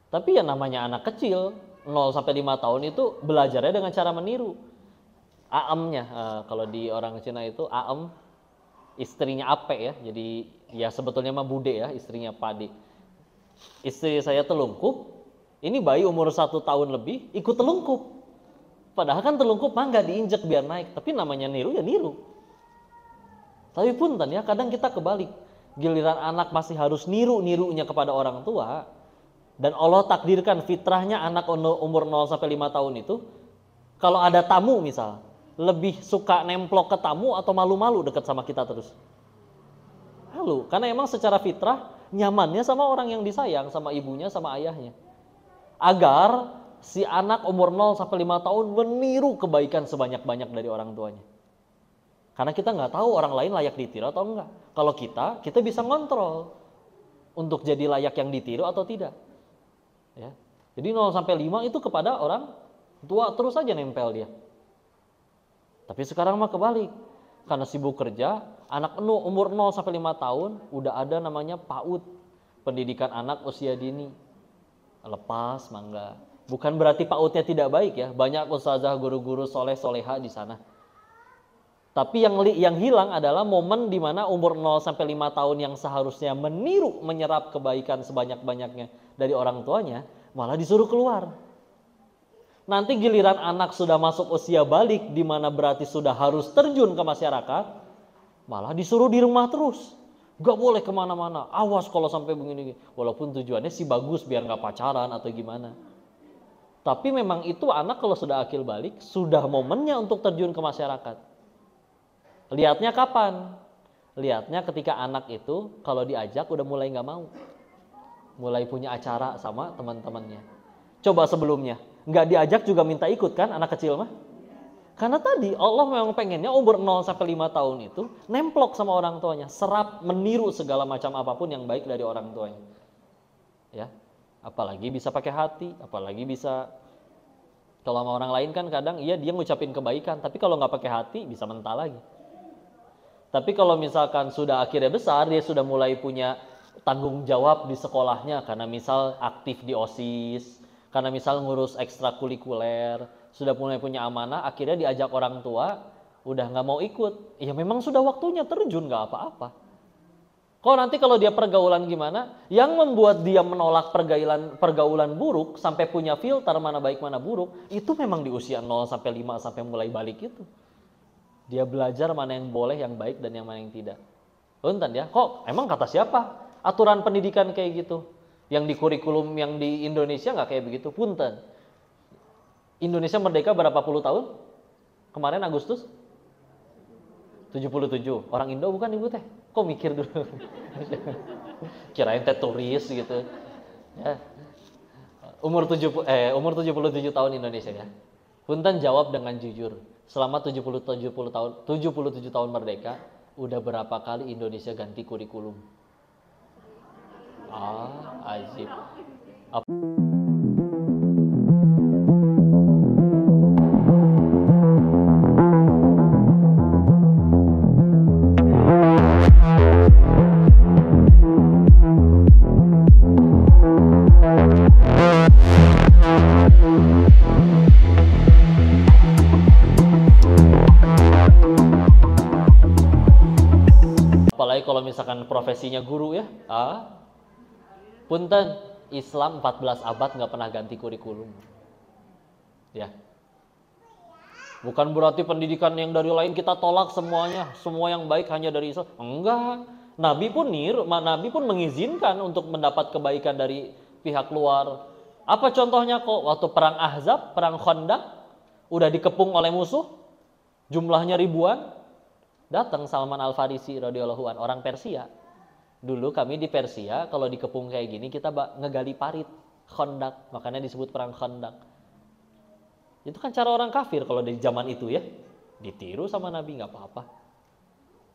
Tapi ya namanya anak kecil 0 sampai 5 tahun itu belajarnya dengan cara meniru. Aemnya kalau di orang Cina itu aem istrinya Ape ya, jadi ya sebetulnya mah bude ya, istrinya Pade. Istri saya telungkup, ini bayi umur 1 tahun lebih ikut telungkup. Padahal kan telungkup mah nggak diinjek biar naik, tapi namanya niru ya niru. Tapi punten ya kadang kita kebalik, giliran anak masih harus nirunya kepada orang tua, dan Allah takdirkan fitrahnya anak umur 0 sampai 5 tahun itu, kalau ada tamu misal, lebih suka nemplok ke tamu atau malu-malu dekat sama kita terus? Malu, karena emang secara fitrah Nyamannya sama orang yang disayang, sama ibunya, sama ayahnya. Agar si anak umur 0 sampai 5 tahun meniru kebaikan sebanyak-banyak dari orang tuanya. Karena kita nggak tahu orang lain layak ditiru atau enggak. Kalau kita bisa ngontrol untuk jadi layak yang ditiru atau tidak. Ya. Jadi 0 sampai 5 itu kepada orang tua terus aja nempel dia. Tapi sekarang mah kebalik. Karena sibuk kerja, anak umur 0 sampai 5 tahun udah ada namanya PAUD, pendidikan anak usia dini. Lepas mangga. Bukan berarti PAUD-nya tidak baik ya. Banyak ustazah, guru-guru soleh-soleha di sana. Tapi yang hilang adalah momen di mana umur 0 sampai 5 tahun yang seharusnya meniru, menyerap kebaikan sebanyak-banyaknya dari orang tuanya, malah disuruh keluar. Nanti giliran anak sudah masuk usia balik, di mana berarti sudah harus terjun ke masyarakat, malah disuruh di rumah terus. Gak boleh kemana-mana, awas kalau sampai begini. Walaupun tujuannya sih bagus biar gak pacaran atau gimana. Tapi memang itu anak kalau sudah akil balik, sudah momennya untuk terjun ke masyarakat. Lihatnya kapan? Lihatnya ketika anak itu kalau diajak udah mulai gak mau. Mulai punya acara sama teman-temannya. Coba sebelumnya, nggak diajak juga minta ikut kan anak kecil mah? Karena tadi Allah memang pengennya umur 0 sampai 5 tahun itu nemplok sama orang tuanya, serap meniru segala macam apapun yang baik dari orang tuanya. Ya. Apalagi bisa pakai hati, apalagi bisa kalau sama orang lain kan kadang iya dia ngucapin kebaikan, tapi kalau nggak pakai hati bisa mental lagi. Tapi kalau misalkan sudah akhirnya besar, dia sudah mulai punya tanggung jawab di sekolahnya karena misal aktif di OSIS, karena misal ngurus ekstrakurikuler, sudah mulai punya amanah, akhirnya diajak orang tua, udah nggak mau ikut. Ya memang sudah waktunya terjun, nggak apa-apa. Kok nanti kalau dia pergaulan gimana? Yang membuat dia menolak pergaulan buruk sampai punya filter mana baik mana buruk, itu memang di usia 0 sampai 5 sampai mulai balik itu. Dia belajar mana yang boleh, yang baik dan yang mana yang tidak. Punten ya, kok emang kata siapa? Aturan pendidikan kayak gitu. Yang di kurikulum yang di Indonesia nggak kayak begitu. Punten. Indonesia merdeka berapa puluh tahun? Kemarin Agustus? 77. Orang Indo bukan ibu teh? Kok mikir dulu? Kirain teh turis gitu. Ya. Umur 77 tahun Indonesia ya. Punten jawab dengan jujur. Selama 77 tahun merdeka, udah berapa kali Indonesia ganti kurikulum? Ajib. Apalagi kalau misalkan profesinya guru ya. Punten, Islam 14 abad nggak pernah ganti kurikulum. Ya. Bukan berarti pendidikan yang dari lain kita tolak semuanya, semua yang baik hanya dari Islam. Enggak. Nabi pun mengizinkan untuk mendapat kebaikan dari pihak luar. Apa contohnya kok? Waktu perang Ahzab, perang Khandaq, udah dikepung oleh musuh, jumlahnya ribuan, datang Salman Al-Farisi radhiyallahu anhu, orang Persia. Dulu kami di Persia, kalau dikepung kayak gini, kita ngegali parit, Khandaq, makanya disebut perang Khandaq. Itu kan cara orang kafir kalau di zaman itu ya, ditiru sama Nabi nggak apa-apa.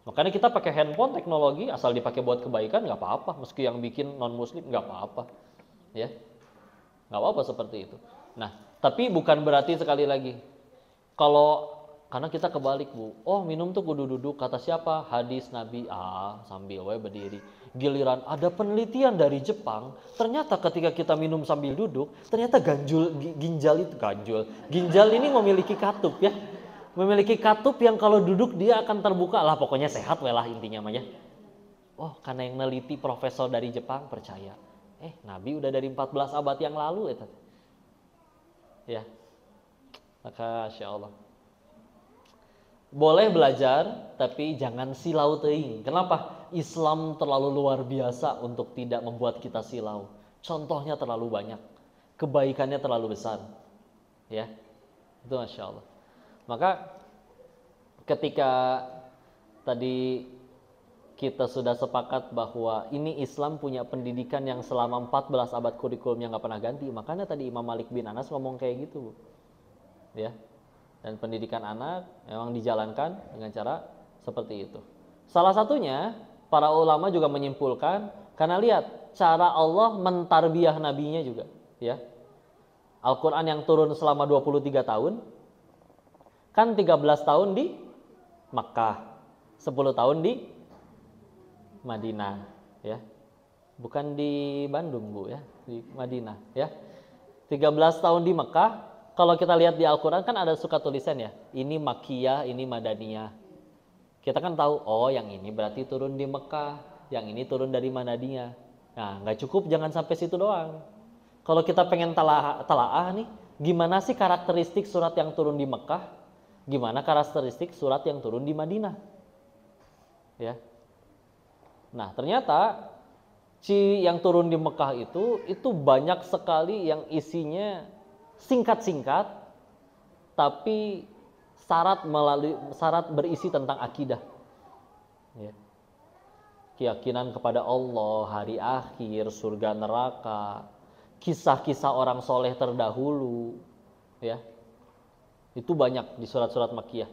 Makanya kita pakai handphone, teknologi, asal dipakai buat kebaikan nggak apa-apa, meski yang bikin non Muslim nggak apa-apa, ya, nggak apa-apa seperti itu. Nah, tapi bukan berarti sekali lagi, karena kita kebalik bu, minum tuh kudu duduk, kata siapa? Hadis Nabi, sambil berdiri. Giliran ada penelitian dari Jepang, ternyata ketika kita minum sambil duduk, ternyata ginjal ini memiliki katup ya. Memiliki katup yang kalau duduk dia akan terbuka lah, pokoknya sehat lah intinya mah ya. Karena yang neliti profesor dari Jepang, percaya. Nabi udah dari 14 abad yang lalu ya. Maka Masya Allah. Boleh belajar, tapi jangan silau teuing. Kenapa? Islam terlalu luar biasa untuk tidak membuat kita silau. Contohnya terlalu banyak, kebaikannya terlalu besar. Ya, itu Masya Allah. Maka ketika tadi kita sudah sepakat bahwa ini Islam punya pendidikan yang selama 14 abad kurikulumnya nggak pernah ganti. Makanya tadi Imam Malik bin Anas ngomong kayak gitu, Bu. Ya. Dan pendidikan anak memang dijalankan dengan cara seperti itu. Salah satunya para ulama juga menyimpulkan karena lihat cara Allah mentarbiyah nabinya juga, ya. Al-Qur'an yang turun selama 23 tahun kan 13 tahun di Makkah, 10 tahun di Madinah, ya. Bukan di Bandung, Bu, ya, di Madinah, ya. 13 tahun di Mekah. Kalau kita lihat di Al-Qur'an kan ada suka tulisan ya, ini Makkiyah, ini Madaniyah. Kita kan tahu, oh yang ini berarti turun di Mekah, yang ini turun dari Madaniyah. Nah, nggak cukup jangan sampai situ doang. Kalau kita pengen telaah nih, gimana sih karakteristik surat yang turun di Mekah? Gimana karakteristik surat yang turun di Madinah? Ya. Nah, ternyata yang turun di Mekah itu banyak sekali yang isinya singkat-singkat, tapi syarat berisi tentang akidah. Ya. Keyakinan kepada Allah, hari akhir, surga neraka, kisah-kisah orang soleh terdahulu, ya. Itu banyak di surat-surat Makkiyah.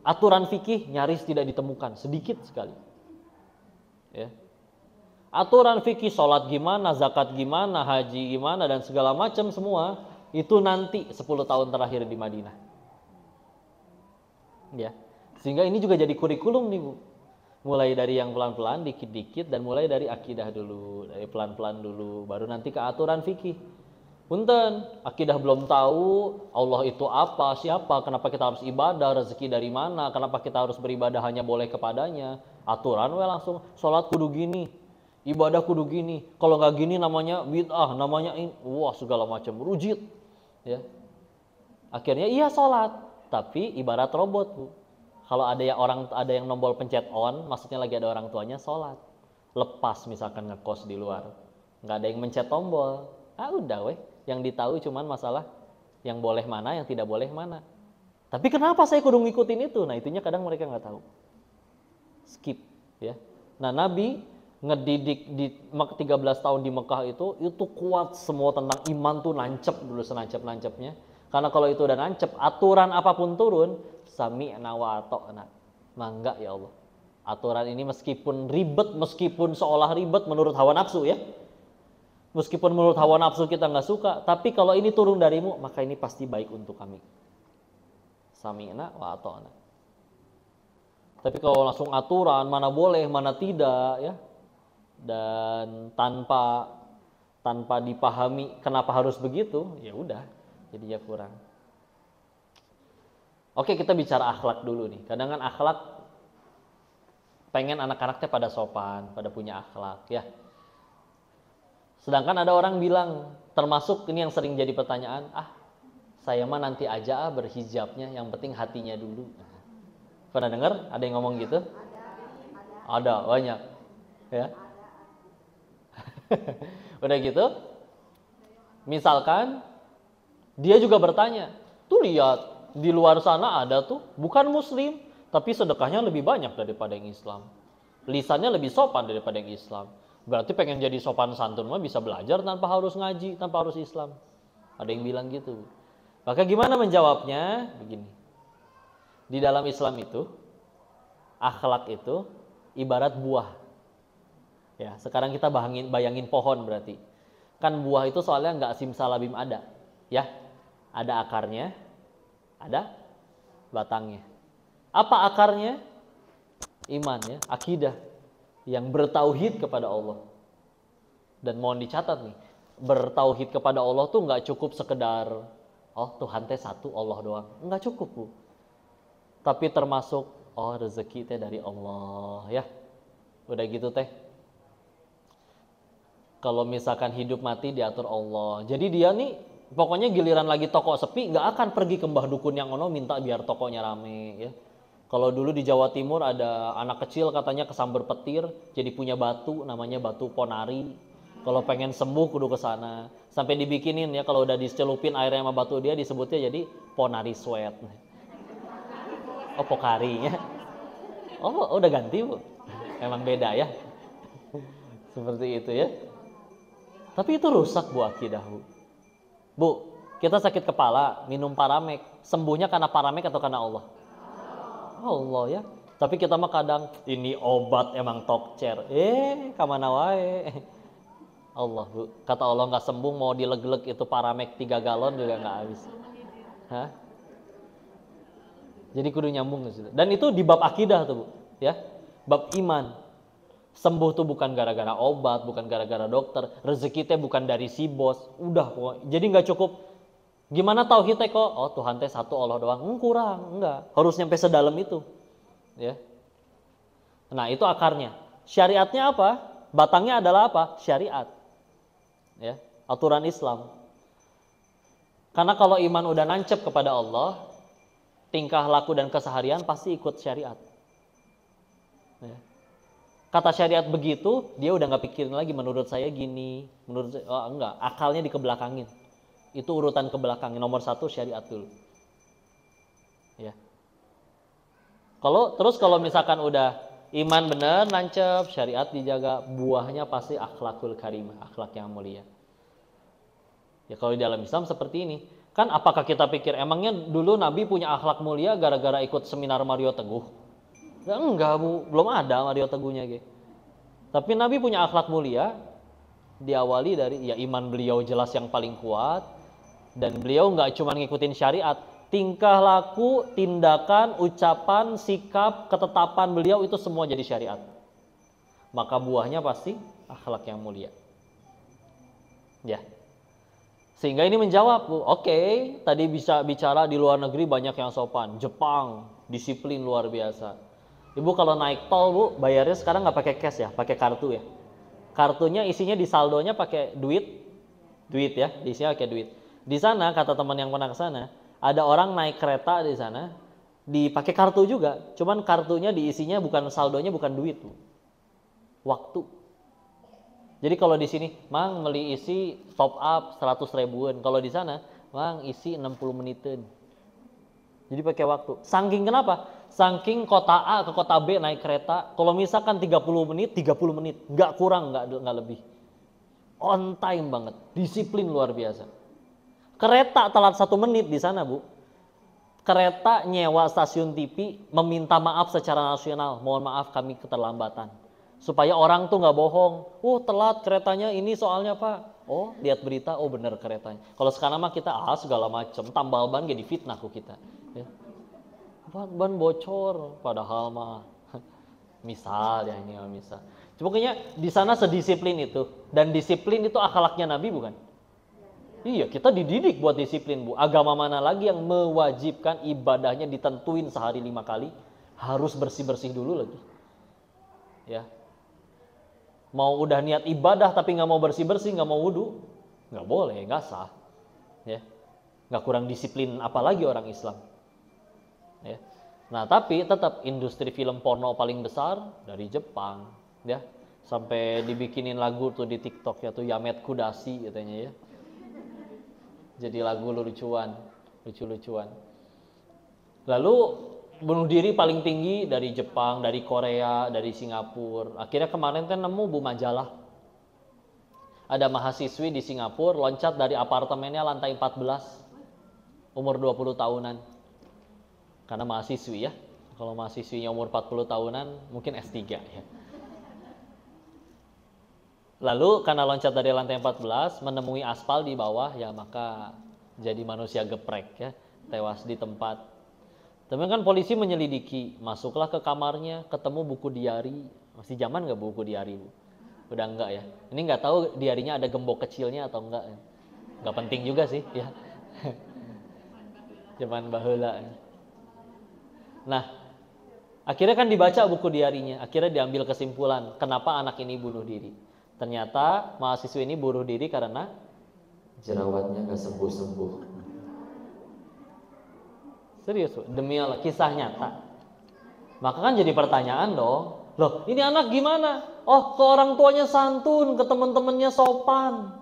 Aturan fikih nyaris tidak ditemukan, sedikit sekali. Ya. Aturan fikih sholat gimana, zakat gimana, haji gimana, dan segala macam semua itu nanti 10 tahun terakhir di Madinah. Ya. Sehingga ini juga jadi kurikulum nih, Bu. Mulai dari yang pelan-pelan, dikit-dikit, dan mulai dari akidah dulu, dari pelan-pelan dulu, baru nanti ke aturan fikih. Punten, akidah belum tahu, Allah itu apa, siapa, kenapa kita harus ibadah, rezeki dari mana, kenapa kita harus beribadah hanya boleh kepadanya. Aturan langsung, sholat kudu gini, ibadah kudu gini, kalau nggak gini namanya bid'ah, namanya ini, wah segala macam, rujit. Ya. Akhirnya iya sholat, tapi ibarat robot, Bu. Kalau ada yang nombol pencet on, maksudnya lagi ada orang tuanya sholat. Lepas misalkan ngekos di luar, nggak ada yang mencet tombol. Udah weh, yang ditahu cuman masalah yang boleh mana, yang tidak boleh mana. Tapi kenapa saya kudu ngikutin itu? Nah, itunya kadang mereka nggak tahu. Skip, ya. Nah, Nabi ngedidik di 13 tahun di Mekah itu kuat semua tentang iman tuh nancep dulu senancep-nancepnya. Karena kalau itu udah nancep, aturan apapun turun, sami'na wa ata'na. Mangga ya Allah. Aturan ini meskipun ribet, meskipun seolah ribet menurut hawa nafsu ya. Meskipun menurut hawa nafsu kita nggak suka, tapi kalau ini turun darimu, maka ini pasti baik untuk kami. Sami'na wa ata'na. Tapi kalau langsung aturan, mana boleh, mana tidak ya. Dan tanpa dipahami kenapa harus begitu, ya udah. Jadinya kurang. Oke, kita bicara akhlak dulu nih. Kadang kan akhlak pengen anak-anaknya pada sopan, pada punya akhlak ya. Sedangkan ada orang bilang, termasuk ini yang sering jadi pertanyaan, saya mah nanti aja berhijabnya, yang penting hatinya dulu. Pernah dengar ada yang ngomong gitu? Ada banyak. Ya. Udah gitu, misalkan dia juga bertanya, tuh lihat di luar sana ada tuh bukan muslim tapi sedekahnya lebih banyak daripada yang Islam, lisannya lebih sopan daripada yang Islam. Berarti pengen jadi sopan santun mah bisa belajar tanpa harus ngaji, tanpa harus Islam. Ada yang bilang gitu. Maka gimana menjawabnya? Begini, di dalam Islam itu akhlak itu ibarat buah. Ya, sekarang kita bayangin pohon berarti. Kan buah itu soalnya nggak simsalabim ada, ya. Ada akarnya, ada batangnya. Apa akarnya? Iman ya, akidah yang bertauhid kepada Allah. Dan mohon dicatat nih, bertauhid kepada Allah tuh nggak cukup sekedar Tuhan teh satu, Allah doang. Nggak cukup, Bu. Tapi termasuk rezeki teh dari Allah ya. Udah gitu teh. Kalau misalkan hidup mati diatur Allah. Jadi dia nih pokoknya giliran lagi toko sepi nggak akan pergi ke mbah dukun yang ono minta biar tokonya rame ya. Kalau dulu di Jawa Timur ada anak kecil katanya kesambar petir jadi punya batu namanya batu ponari. Kalau pengen sembuh kudu ke sana. Sampai dibikinin ya kalau udah dicelupin airnya sama batu dia disebutnya jadi ponari sweat. Pokari ya. Udah ganti, Bu. Emang beda ya. Seperti itu ya. Tapi itu rusak Bu akidah, Bu. Bu, kita sakit kepala, minum Paramek, sembuhnya karena Paramek atau karena Allah? Allah ya. Tapi kita mah kadang ini obat emang tokcer. Kamana wae. Allah, Bu. Kata Allah nggak sembuh mau dileg-leg itu Paramek 3 galon juga nggak habis. Hah? Jadi kudu nyambung gitu. Dan itu di bab akidah tuh, Bu, ya. Bab iman. Sembuh tuh bukan gara-gara obat, bukan gara-gara dokter. Rezeki teh bukan dari si bos. Udah, jadi nggak cukup. Gimana tauhid teh kok? Oh, Tuhan teh satu, Allah doang. Kurang, enggak. Harus nyampe sedalam itu. Ya. Nah, itu akarnya. Syariatnya apa? Batangnya adalah apa? Syariat. Ya, aturan Islam. Karena kalau iman udah nancep kepada Allah, tingkah laku dan keseharian pasti ikut syariat. Ya. Kata syariat begitu, dia udah nggak pikirin lagi menurut saya gini, menurut saya, oh enggak, akalnya dikebelakangin. Itu urutan kebelakangin, nomor 1 syariat dulu. Ya. Kalau misalkan udah iman bener, nancep, syariat dijaga, buahnya pasti akhlakul karimah, akhlak yang mulia. Ya kalau di dalam Islam seperti ini. Kan apakah kita pikir emangnya dulu Nabi punya akhlak mulia gara-gara ikut seminar Mario Teguh? Ya enggak, Bu, belum ada Mario Teguhnya gitu. Tapi Nabi punya akhlak mulia diawali dari ya iman beliau jelas yang paling kuat, dan beliau nggak cuma ngikutin syariat, tingkah laku, tindakan, ucapan, sikap, ketetapan beliau itu semua jadi syariat. Maka buahnya pasti akhlak yang mulia. Ya. Sehingga ini menjawab, Bu, oke, tadi bisa bicara di luar negeri banyak yang sopan, Jepang, disiplin luar biasa. Ibu kalau naik tol, Bu, bayarnya sekarang nggak pakai cash ya, pakai kartu ya. Kartunya isinya di saldonya pakai duit ya, isinya pakai duit. Di sana kata teman yang pernah ke sana, ada orang naik kereta di sana, dipakai kartu juga, cuman kartunya diisinya bukan saldonya bukan duit, Bu. Waktu. Jadi kalau di sini, Mang beli isi top up 100 ribuan, kalau di sana, Mang isi 60 menitan. Jadi pakai waktu. Saking kenapa? Saking kota A ke kota B naik kereta, kalau misalkan 30 menit, nggak kurang, nggak lebih. On time banget, disiplin luar biasa. Kereta telat 1 menit di sana, Bu. Kereta nyewa stasiun TV meminta maaf secara nasional, mohon maaf kami keterlambatan. Supaya orang tuh nggak bohong. Telat keretanya ini soalnya Pak. Oh, lihat berita, oh bener keretanya. Kalau sekarang mah kita segala macam, tambal ban jadi fitnah ku kita. Ya. Ban bocor, padahal mah misal ya ini misal. Pokoknya di sana sedisiplin itu, dan disiplin itu akhlaknya Nabi bukan? Iya, kita dididik buat disiplin, Bu. Agama mana lagi yang mewajibkan ibadahnya ditentuin sehari 5 kali, harus bersih-bersih dulu lagi. Ya. Mau udah niat ibadah tapi nggak mau bersih-bersih, nggak mau wudu, nggak boleh, nggak sah. Ya. Nggak kurang disiplin apalagi orang Islam. Ya. Nah, tapi tetap industri film porno paling besar dari Jepang, ya. Sampai dibikinin lagu tuh di TikTok ya tuh Yamet Kudasi katanya ya. Jadi lagu lucu-lucuan. Lalu bunuh diri paling tinggi dari Jepang, dari Korea, dari Singapura. Akhirnya kemarin kan nemu Bu majalah. Ada mahasiswi di Singapura loncat dari apartemennya lantai 14. Umur 20 tahunan. Karena mahasiswi ya. Kalau mahasiswinya umur 40 tahunan mungkin S3 ya. Lalu karena loncat dari lantai 14 menemui aspal di bawah, ya maka jadi manusia geprek ya, tewas di tempat. Tapi kan polisi menyelidiki, masuklah ke kamarnya, ketemu buku diari. Masih zaman nggak buku diari, Bu? Udah enggak ya. Ini nggak tahu diarinya ada gembok kecilnya atau enggak. Nggak penting juga sih ya. Zaman baheula. Nah, akhirnya kan dibaca buku diarinya. Akhirnya diambil kesimpulan, kenapa anak ini bunuh diri. Ternyata mahasiswa ini bunuh diri karena jerawatnya nggak sembuh-sembuh. Serius, demi Allah, kisah nyata. Maka kan jadi pertanyaan dong, loh ini anak gimana? Oh, ke orang tuanya santun, ke teman-temannya sopan,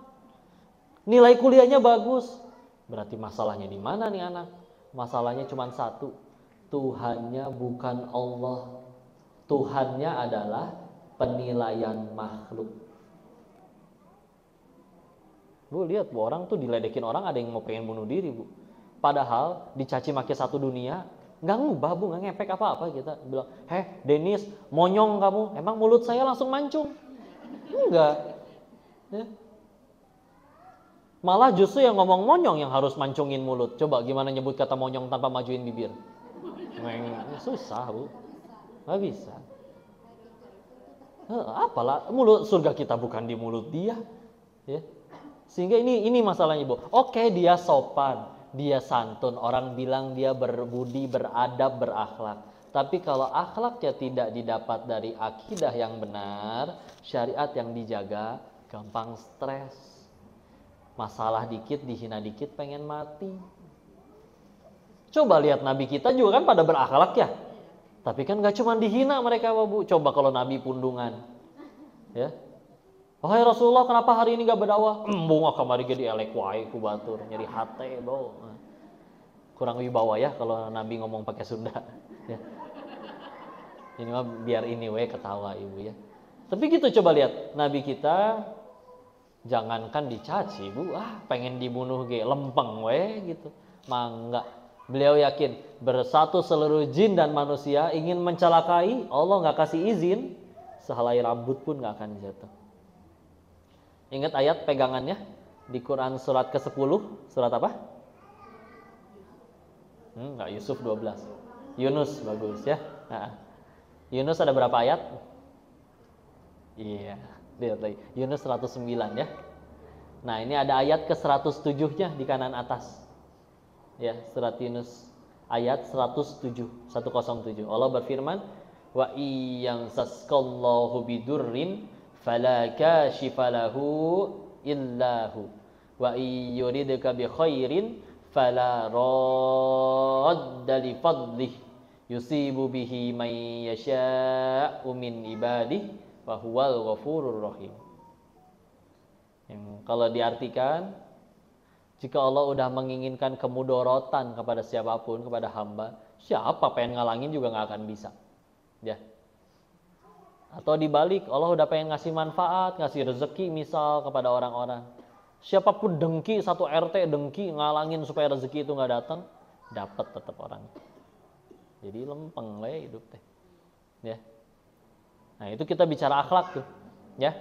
nilai kuliahnya bagus. Berarti masalahnya di mana nih anak? Masalahnya cuma satu, Tuhannya bukan Allah. Tuhannya adalah penilaian makhluk. Bu, lihat Bu, orang tuh diledekin orang, ada yang mau pengen bunuh diri Bu. Padahal dicaci maki satu dunia, nggak ngubah Bu, nggak ngepek apa-apa. Kita bilang, Denis, monyong kamu, emang mulut saya langsung mancung? Enggak. Ya. Malah justru yang ngomong monyong yang harus mancungin mulut. Coba gimana nyebut kata monyong tanpa majuin bibir? Susah Bu, nggak bisa. Apalah, mulut surga kita bukan di mulut dia, ya. Sehingga ini masalahnya Bu. Oke, dia sopan, dia santun, orang bilang dia berbudi, beradab, berakhlak. Tapi kalau akhlaknya tidak didapat dari akidah yang benar, syariat yang dijaga, gampang stres. Masalah dikit, dihina dikit, pengen mati. Coba lihat Nabi kita juga kan pada berakhlak ya. Tapi kan gak cuma dihina mereka Bu. Coba kalau Nabi pundungan. Ya. Wahai Rasulullah, kenapa hari ini gak berdakwah? Bunga kamari ge dielek wae ku batur, nyeri hate bau. Kurang wibawa ya kalau Nabi ngomong pakai Sunda. Ya. Ini mah biar ini we ketawa Ibu ya. Tapi gitu coba lihat Nabi kita, jangankan dicaci Bu, pengen dibunuh ge lempeng we gitu. Mangga. Beliau yakin bersatu seluruh jin dan manusia ingin mencelakai, Allah nggak kasih izin, sehelai rambut pun nggak akan jatuh. Ingat ayat pegangannya di Quran surat ke-10, surat apa? Nggak, Yusuf 12. Yunus, bagus ya. Nah, Yunus ada berapa ayat? Iya, lihat lagi. Yunus 109 ya. Nah, ini ada ayat ke-107-nya di kanan atas. Ya, surat Yunus ayat 107, 107. Allah berfirman, "Wa iyamsaskallahu bidurrin fala kashifa lahu illahu wa iyuridka bi khairin fala radda li fadlihi yusibu bihi man yasha'u min ibadihi wa huwal ghafurur rahim." Yang kalau diartikan, jika Allah udah menginginkan kemudorotan kepada siapapun, kepada hamba, siapa pengen ngalangin juga nggak akan bisa. Ya. Atau dibalik, Allah udah pengen ngasih manfaat, ngasih rezeki misal kepada orang-orang. Siapapun dengki, satu RT dengki, ngalangin supaya rezeki itu nggak datang, dapat tetap orang. Jadi lempeng lah hidup teh. Ya. Nah itu kita bicara akhlak tuh. Ya.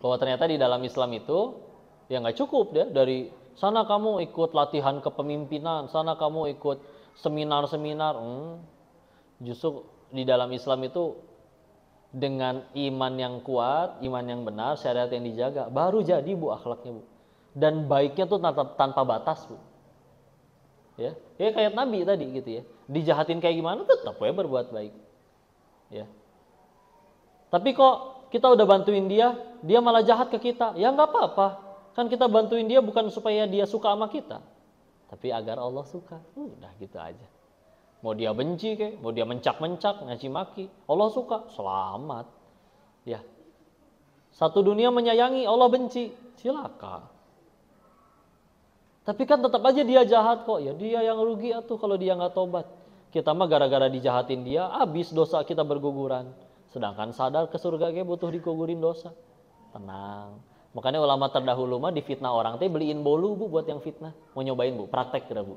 Bahwa ternyata di dalam Islam itu, ya nggak cukup ya, dari sana kamu ikut latihan kepemimpinan, sana kamu ikut seminar-seminar. Justru di dalam Islam itu dengan iman yang kuat, iman yang benar, syariat yang dijaga, baru jadi Bu akhlaknya Bu. Dan baiknya tuh tanpa batas Bu. Ya kayak Nabi tadi gitu ya. Dijahatin kayak gimana tetap ya berbuat baik. Ya. Tapi kok kita udah bantuin dia malah jahat ke kita. Ya nggak apa-apa. Kan kita bantuin dia bukan supaya dia suka sama kita, tapi agar Allah suka. Udah gitu aja. Mau dia benci kek, mau dia mencak-mencak, ngaci maki, Allah suka, selamat. Ya. Satu dunia menyayangi, Allah benci, silakan. Tapi kan tetap aja dia jahat kok. Ya dia yang rugi atuh kalau dia nggak tobat. Kita mah gara-gara dijahatin dia, habis dosa kita berguguran. Sedangkan sadar ke surga kayak butuh digugurin dosa. Tenang. Makanya ulama terdahulu mah difitnah orang teh beliin bolu Bu buat yang fitnah. Mau nyobain Bu, praktek kira Bu.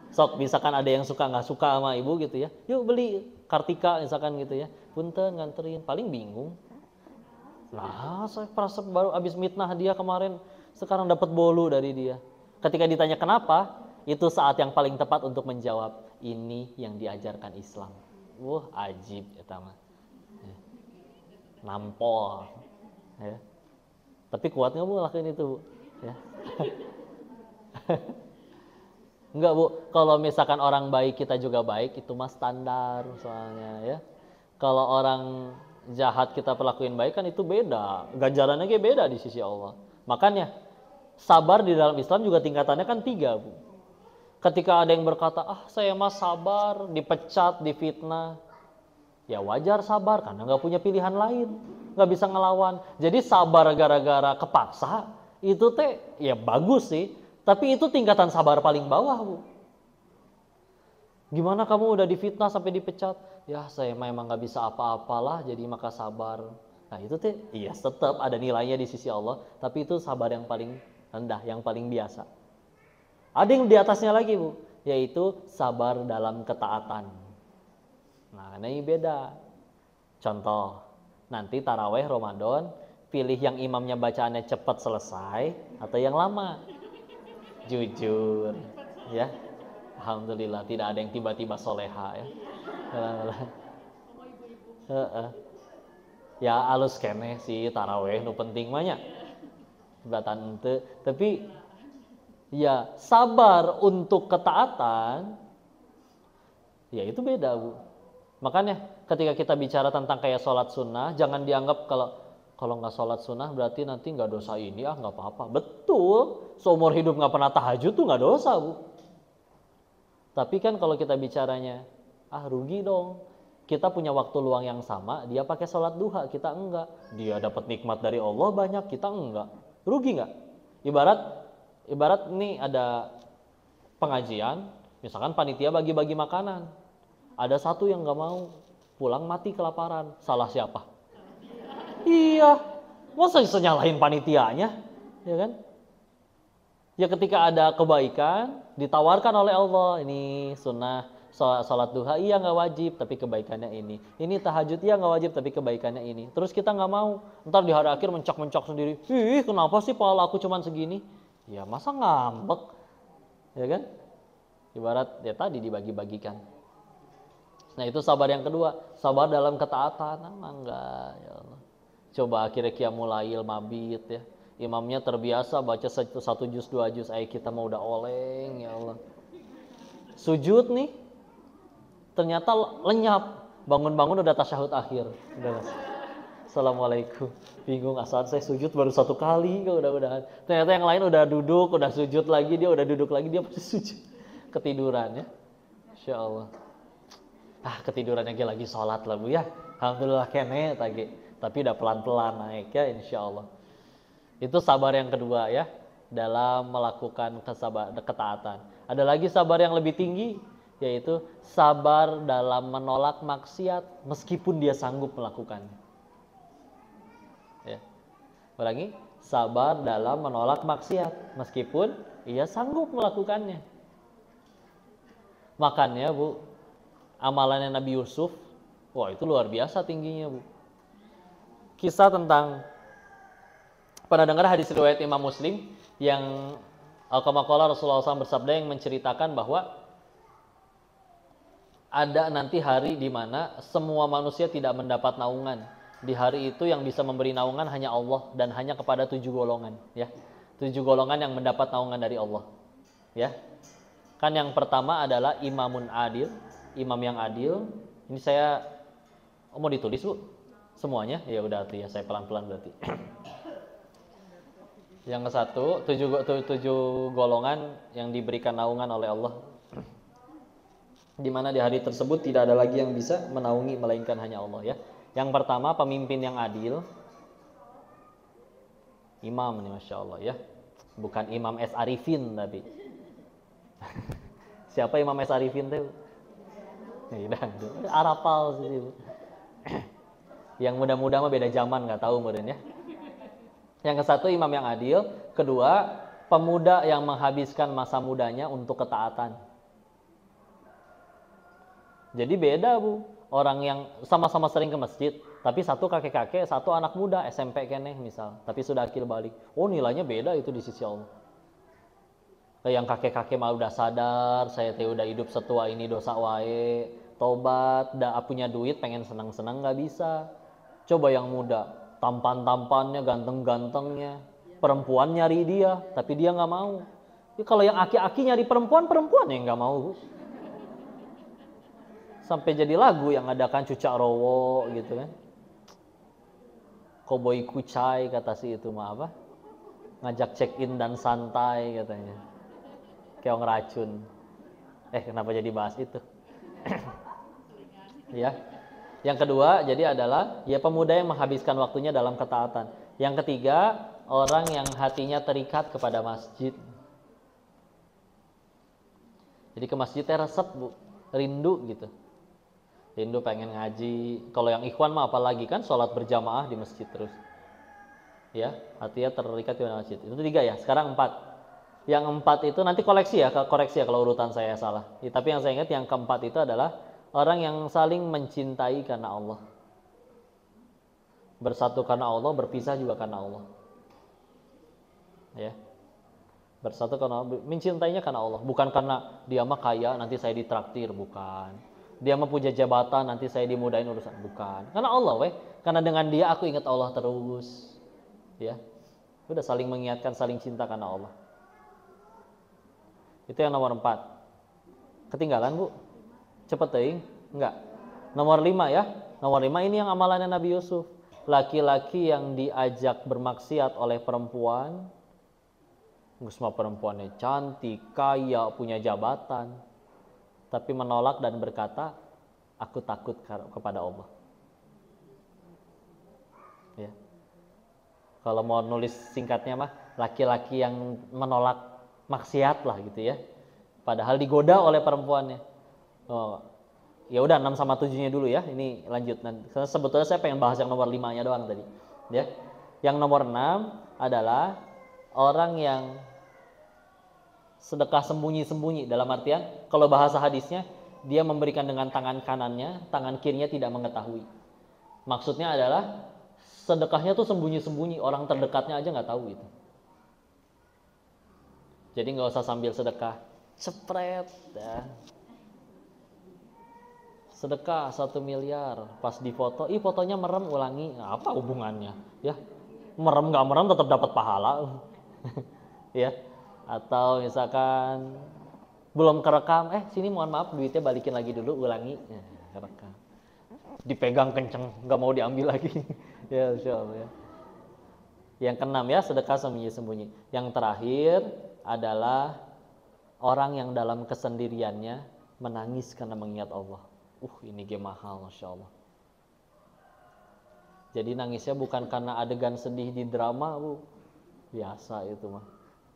Sok misalkan ada yang suka nggak suka sama ibu gitu ya, yuk beli Kartika misalkan gitu ya. Punten nganterin, paling bingung. Nah, saya perasa baru abis mitnah dia kemarin, sekarang dapat bolu dari dia. Ketika ditanya kenapa, itu saat yang paling tepat untuk menjawab, ini yang diajarkan Islam. Wah, ajib eta mah. Nampol. Ya. Tapi kuat nggak Bu lakuin itu Bu? Ya. Enggak Bu, kalau misalkan orang baik kita juga baik, itu mah standar soalnya ya. Kalau orang jahat kita perlakuin baik kan itu beda, ganjarannya kayak beda di sisi Allah. Makanya sabar di dalam Islam juga tingkatannya kan 3 Bu. Ketika ada yang berkata, saya mah sabar, dipecat, difitnah, ya wajar sabar karena nggak punya pilihan lain, nggak bisa ngelawan. Jadi sabar gara-gara kepaksa itu teh ya bagus sih, tapi itu tingkatan sabar paling bawah Bu. Gimana kamu udah difitnah sampai dipecat? ya saya memang nggak bisa apa-apalah, jadi maka sabar. Nah itu teh, iya tetap ada nilainya di sisi Allah, tapi itu sabar yang paling rendah, yang paling biasa. Ada yang di atasnya lagi Bu, yaitu sabar dalam ketaatan. Nah ini beda. Contoh, nanti taraweh Ramadan, pilih yang imamnya bacaannya cepat selesai atau yang lama. Jujur, ya. Alhamdulillah tidak ada yang tiba-tiba soleha ya. Ya alus keneh sih taraweh nu penting banyak. Batan ente, tapi ya sabar untuk ketaatan, ya itu beda Bu. Makanya ketika kita bicara tentang kayak sholat sunnah, jangan dianggap kalau nggak sholat sunnah berarti nanti nggak dosa ini, nggak apa-apa. Betul, seumur hidup nggak pernah tahajud tuh nggak dosa Bu. Tapi kan kalau kita bicaranya, rugi dong. Kita punya waktu luang yang sama, dia pakai sholat duha, kita enggak. Dia dapat nikmat dari Allah banyak, kita enggak. Rugi nggak? Ibarat ini ada pengajian, misalkan panitia bagi-bagi makanan. Ada satu yang nggak mau, pulang mati kelaparan. Salah siapa? Iya, masa bisa nyalahin panitianya, ya kan? Ya ketika ada kebaikan, ditawarkan oleh Allah, ini sunnah sholat duha, iya nggak wajib, tapi kebaikannya ini. Ini tahajud, iya nggak wajib, tapi kebaikannya ini. Terus kita nggak mau, ntar di hari akhir mencok-mencok sendiri. Kenapa sih pahala aku cuman segini? Ya masa ngambek, ya kan? Ibarat ya tadi dibagi-bagikan. Nah itu sabar yang kedua, sabar dalam ketaatan. Enggak, ya Allah. Coba akhirnya qiyamul lail mabit ya. Imamnya terbiasa baca 1 juz 2 juz, kita mau udah oleng ya Allah. Sujud nih, ternyata lenyap, bangun-bangun udah tasyahud akhir. Udah. Assalamualaikum. Bingung asal saya sujud baru 1 kali kok udah. Ternyata yang lain udah duduk, udah sujud lagi, dia udah duduk lagi, dia masih sujud. Ketiduran ya. Insya Allah. Ketidurannya lagi sholat lah Bu ya. Alhamdulillah kene tadi. Tapi udah pelan-pelan naik ya insya Allah. Itu sabar yang kedua ya, dalam melakukan ketaatan. Ada lagi sabar yang lebih tinggi, yaitu sabar dalam menolak maksiat meskipun dia sanggup melakukannya. Ya. Ulangi, sabar dalam menolak maksiat meskipun ia sanggup melakukannya. Makanya Bu, amalannya Nabi Yusuf, wah itu luar biasa tingginya Bu. Kisah tentang, pernah dengar hadis riwayat Imam Muslim yang al-kamaqala Rasulullah SAW bersabda yang menceritakan bahwa ada nanti hari di mana semua manusia tidak mendapat naungan. Di hari itu yang bisa memberi naungan hanya Allah dan hanya kepada 7 golongan. Ya, 7 golongan yang mendapat naungan dari Allah. Ya, kan yang pertama adalah imamun adil, imam yang adil. Ini saya mau ditulis Bu. Semuanya? Ya udah tuh ya, saya pelan-pelan berarti. Yang ke satu, 7 golongan yang diberikan naungan oleh Allah. Di mana di hari tersebut tidak ada lagi yang bisa menaungi melainkan hanya Allah ya. Yang pertama pemimpin yang adil. Imam nih Masya Allah ya. Bukan Imam S. Arifin tapi. Siapa Imam S. Arifin tuh? Arapal sih. Yang muda-muda mah beda zaman, nggak tahu meren ya. Yang ke satu imam yang adil, kedua pemuda yang menghabiskan masa mudanya untuk ketaatan. Jadi beda Bu, orang yang sama-sama sering ke masjid, tapi satu kakek-kakek, satu anak muda SMP keneh misal, tapi sudah akil balik. Oh nilainya beda itu di sisi Allah. Yang kakek-kakek mah udah sadar, saya teh udah hidup setua ini dosa wae, tobat, dah punya duit pengen senang-senang nggak bisa. Coba yang muda, tampan-tampannya, ganteng-gantengnya, perempuan nyari dia, tapi dia nggak mau. Ya, kalau yang aki-aki nyari perempuan yang nggak mau Bu. Sampai jadi lagu yang adakan cucak rowo gitu kan. Koboi kucai kata si itu mah apa? Ngajak check in dan santai katanya. Kayak ngeracun. Kenapa jadi bahas itu? Ya. Yang kedua jadi adalah ya pemuda yang menghabiskan waktunya dalam ketaatan. Yang ketiga orang yang hatinya terikat kepada masjid. Jadi ke masjidnya resep Bu, rindu gitu. rindu pengen ngaji. Kalau yang ikhwan mah apalagi kan sholat berjamaah di masjid terus. Ya, hatinya terikat di masjid. Itu 3 ya. Sekarang 4. Yang 4 itu nanti koreksi ya kalau urutan saya salah. Ya, tapi yang saya ingat yang keempat itu adalah orang yang saling mencintai karena Allah. Bersatu karena Allah, berpisah juga karena Allah. Ya. Bersatu karena Allah, mencintainya karena Allah, bukan karena dia mah kaya nanti saya ditraktir, bukan. Dia mah punya jabatan nanti saya dimudahin urusan, bukan. Karena Allah weh, karena dengan dia aku ingat Allah terus. Ya. Udah saling mengingatkan, saling cinta karena Allah. Itu yang nomor 4. Ketinggalan, Bu? Cepet teuing? Enggak. Nomor 5 ya. Nomor 5 ini yang amalannya Nabi Yusuf. Laki-laki yang diajak bermaksiat oleh perempuan, semua perempuannya cantik, kaya, punya jabatan, tapi menolak dan berkata, aku takut kepada Allah. Ya. Kalau mau nulis singkatnya mah, laki-laki yang menolak maksiat lah gitu ya. Padahal digoda oleh perempuannya. Oh, ya udah 6 sama 7-nya dulu ya. Ini lanjut. Karena sebetulnya saya pengen bahas yang nomor 5-nya doang tadi. Ya. Yang nomor 6 adalah orang yang sedekah sembunyi-sembunyi, dalam artian kalau bahasa hadisnya dia memberikan dengan tangan kanannya, tangan kirinya tidak mengetahui. Maksudnya adalah sedekahnya tuh sembunyi-sembunyi, orang terdekatnya aja nggak tahu gitu. Jadi nggak usah sambil sedekah cepret ya. Sedekah 1 miliar, pas difoto, fotonya merem, ulangi. Nah, apa hubungannya? Ya, merem nggak merem tetap dapat pahala. Ya, atau misalkan belum kerekam, sini mohon maaf duitnya balikin lagi dulu, ulangi. Kerekam. Dipegang kenceng, nggak mau diambil lagi. Ya, insyaallah ya. Yang keenam ya, sedekah sembunyi-sembunyi. Yang terakhir adalah orang yang dalam kesendiriannya menangis karena mengingat Allah. Ini game mahal, Masya Allah. Jadi nangisnya bukan karena adegan sedih di drama, Bu. Biasa itu mah.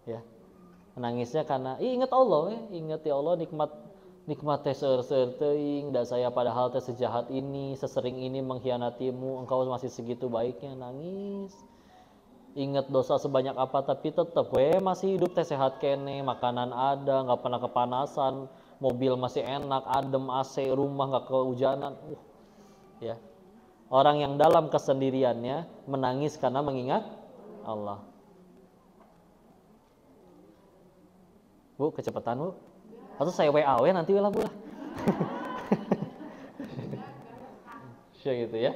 Ya. Nangisnya karena ingat Allah, ingat ya Allah nikmat teh seueur-seueur teuing, da saya padahal teh sejahat ini, sesering ini mengkhianatimu, engkau masih segitu baiknya, nangis. Ingat dosa sebanyak apa tapi tetep masih hidup teh sehat kene, makanan ada, nggak pernah kepanasan, mobil masih enak, adem, AC, rumah nggak kehujanan. Ya. Orang yang dalam kesendiriannya menangis karena mengingat Allah. Bu, kecepatan Bu. Atau saya WA nanti lah Bu lah. Gitu ya.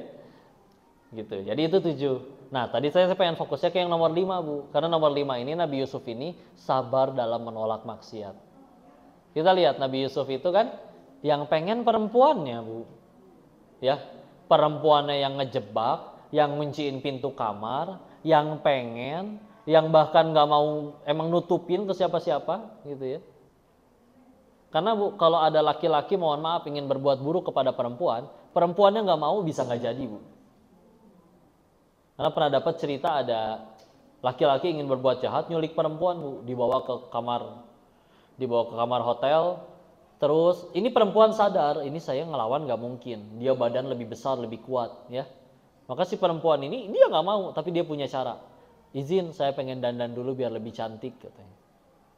Gitu. Jadi itu 7. Nah, tadi saya pengen fokusnya ke yang nomor 5 Bu. Karena nomor 5 ini Nabi Yusuf ini sabar dalam menolak maksiat. Kita lihat Nabi Yusuf itu kan yang pengen perempuannya Bu. Ya, perempuannya yang ngejebak, yang ngunciin pintu kamar, yang pengen, yang bahkan nggak mau emang nutupin ke siapa-siapa gitu ya. Karena Bu, kalau ada laki-laki mohon maaf ingin berbuat buruk kepada perempuan, perempuannya nggak mau bisa nggak jadi Bu. Karena pernah dapat cerita ada laki-laki ingin berbuat jahat, nyulik perempuan Bu, dibawa ke kamar hotel. Terus ini perempuan sadar, ini saya ngelawan nggak mungkin, dia badan lebih besar, lebih kuat ya. Maka si perempuan ini dia nggak mau, tapi dia punya cara. Izin saya pengen dandan dulu biar lebih cantik katanya.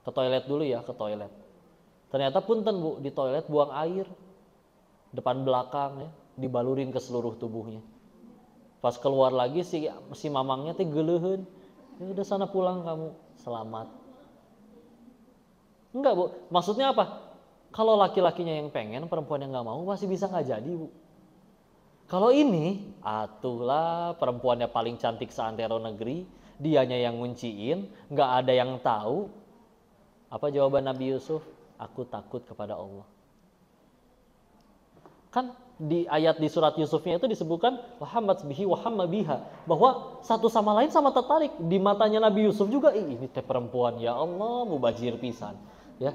Ke toilet dulu ya, ke toilet. Ternyata punten Bu, di toilet buang air depan belakang ya, dibalurin ke seluruh tubuhnya. Pas keluar lagi si mamangnya teh geuleuheun. Ya udah sana pulang kamu, selamat. Enggak Bu, maksudnya apa? Kalau laki-lakinya yang pengen, perempuan yang nggak mau masih bisa nggak jadi Bu. Kalau ini, atuhlah perempuannya paling cantik seantero negeri, dianya yang ngunciin, nggak ada yang tahu. Apa jawaban Nabi Yusuf? Aku takut kepada Allah. Kan di ayat di surat Yusufnya itu disebutkan wahammat bihi wahamma biha, bahwa satu sama lain sama tertarik. Di matanya Nabi Yusuf juga, ini teh perempuan, ya Allah, mubazir pisan, ya.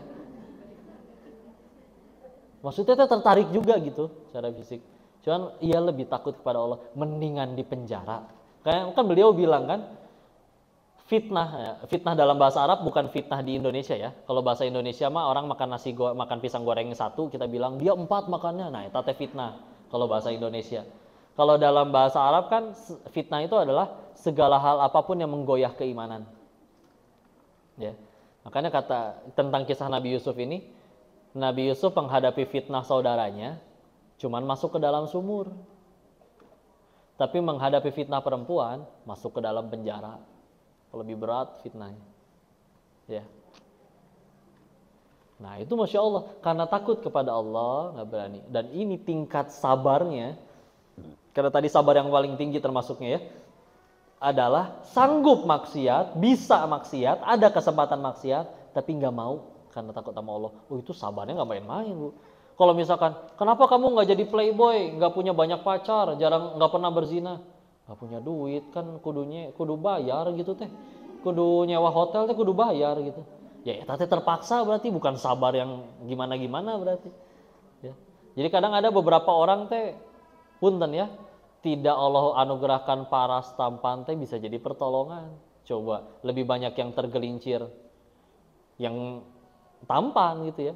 Maksudnya teh tertarik juga gitu secara fisik. Cuman ia lebih takut kepada Allah, mendingan di penjara. Kayak kan beliau bilang kan, fitnah dalam bahasa Arab bukan fitnah di Indonesia ya. Kalau bahasa Indonesia mah orang makan makan pisang goreng 1, kita bilang dia 4 makannya. Nah, itu teh fitnah. kalau bahasa Indonesia. Kalau dalam bahasa Arab kan fitnah itu adalah segala hal apapun yang menggoyah keimanan. Ya. Makanya kata tentang kisah Nabi Yusuf ini, Nabi Yusuf menghadapi fitnah saudaranya cuman masuk ke dalam sumur. Tapi menghadapi fitnah perempuan masuk ke dalam penjara. Lebih berat fitnahnya. Ya. Nah, itu Masya Allah, karena takut kepada Allah, nggak berani. Dan ini tingkat sabarnya, karena tadi sabar yang paling tinggi termasuknya ya, adalah sanggup maksiat, bisa maksiat, ada kesempatan maksiat, tapi nggak mau karena takut sama Allah. Oh, itu sabarnya nggak main-main, Bu. Kalau misalkan, kenapa kamu nggak jadi playboy, nggak punya banyak pacar, jarang, nggak pernah berzina? Nggak punya duit, kan kudu bayar gitu teh. Kudu nyewa hotel teh kudu bayar gitu. Ya tadi terpaksa berarti, bukan sabar yang gimana-gimana berarti. Ya. Jadi kadang ada beberapa orang teh, punten ya, tidak Allah anugerahkan paras tampan teh bisa jadi pertolongan. Coba lebih banyak yang tergelincir, yang tampan gitu ya,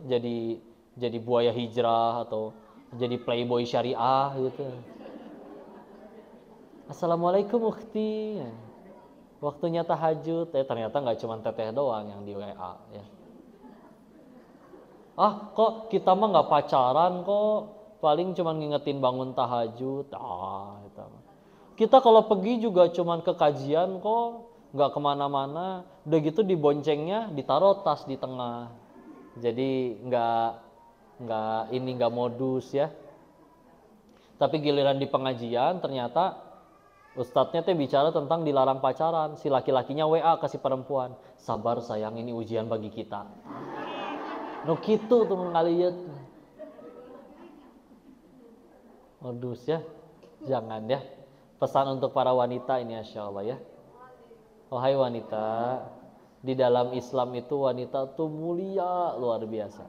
jadi buaya hijrah atau jadi playboy syariah gitu. Assalamualaikum ukhti. Waktunya tahajud, ternyata nggak cuma teteh doang yang di WA ya. Ah, kok kita mah nggak pacaran kok, paling cuma ngingetin bangun tahajud. Itu. Kita kalau pergi juga cuma ke kajian kok, nggak kemana-mana. Udah gitu diboncengnya ditaruh tas di tengah. Jadi nggak modus ya. Tapi giliran di pengajian ternyata ustadznya teh bicara tentang dilarang pacaran, si laki-lakinya WA ke si perempuan, sabar sayang ini ujian bagi kita. No gitu tuh ngaliat. Modus ya, jangan ya. Pesan untuk para wanita ini Insya Allah ya. Wahai wanita, di dalam Islam itu wanita tuh mulia luar biasa.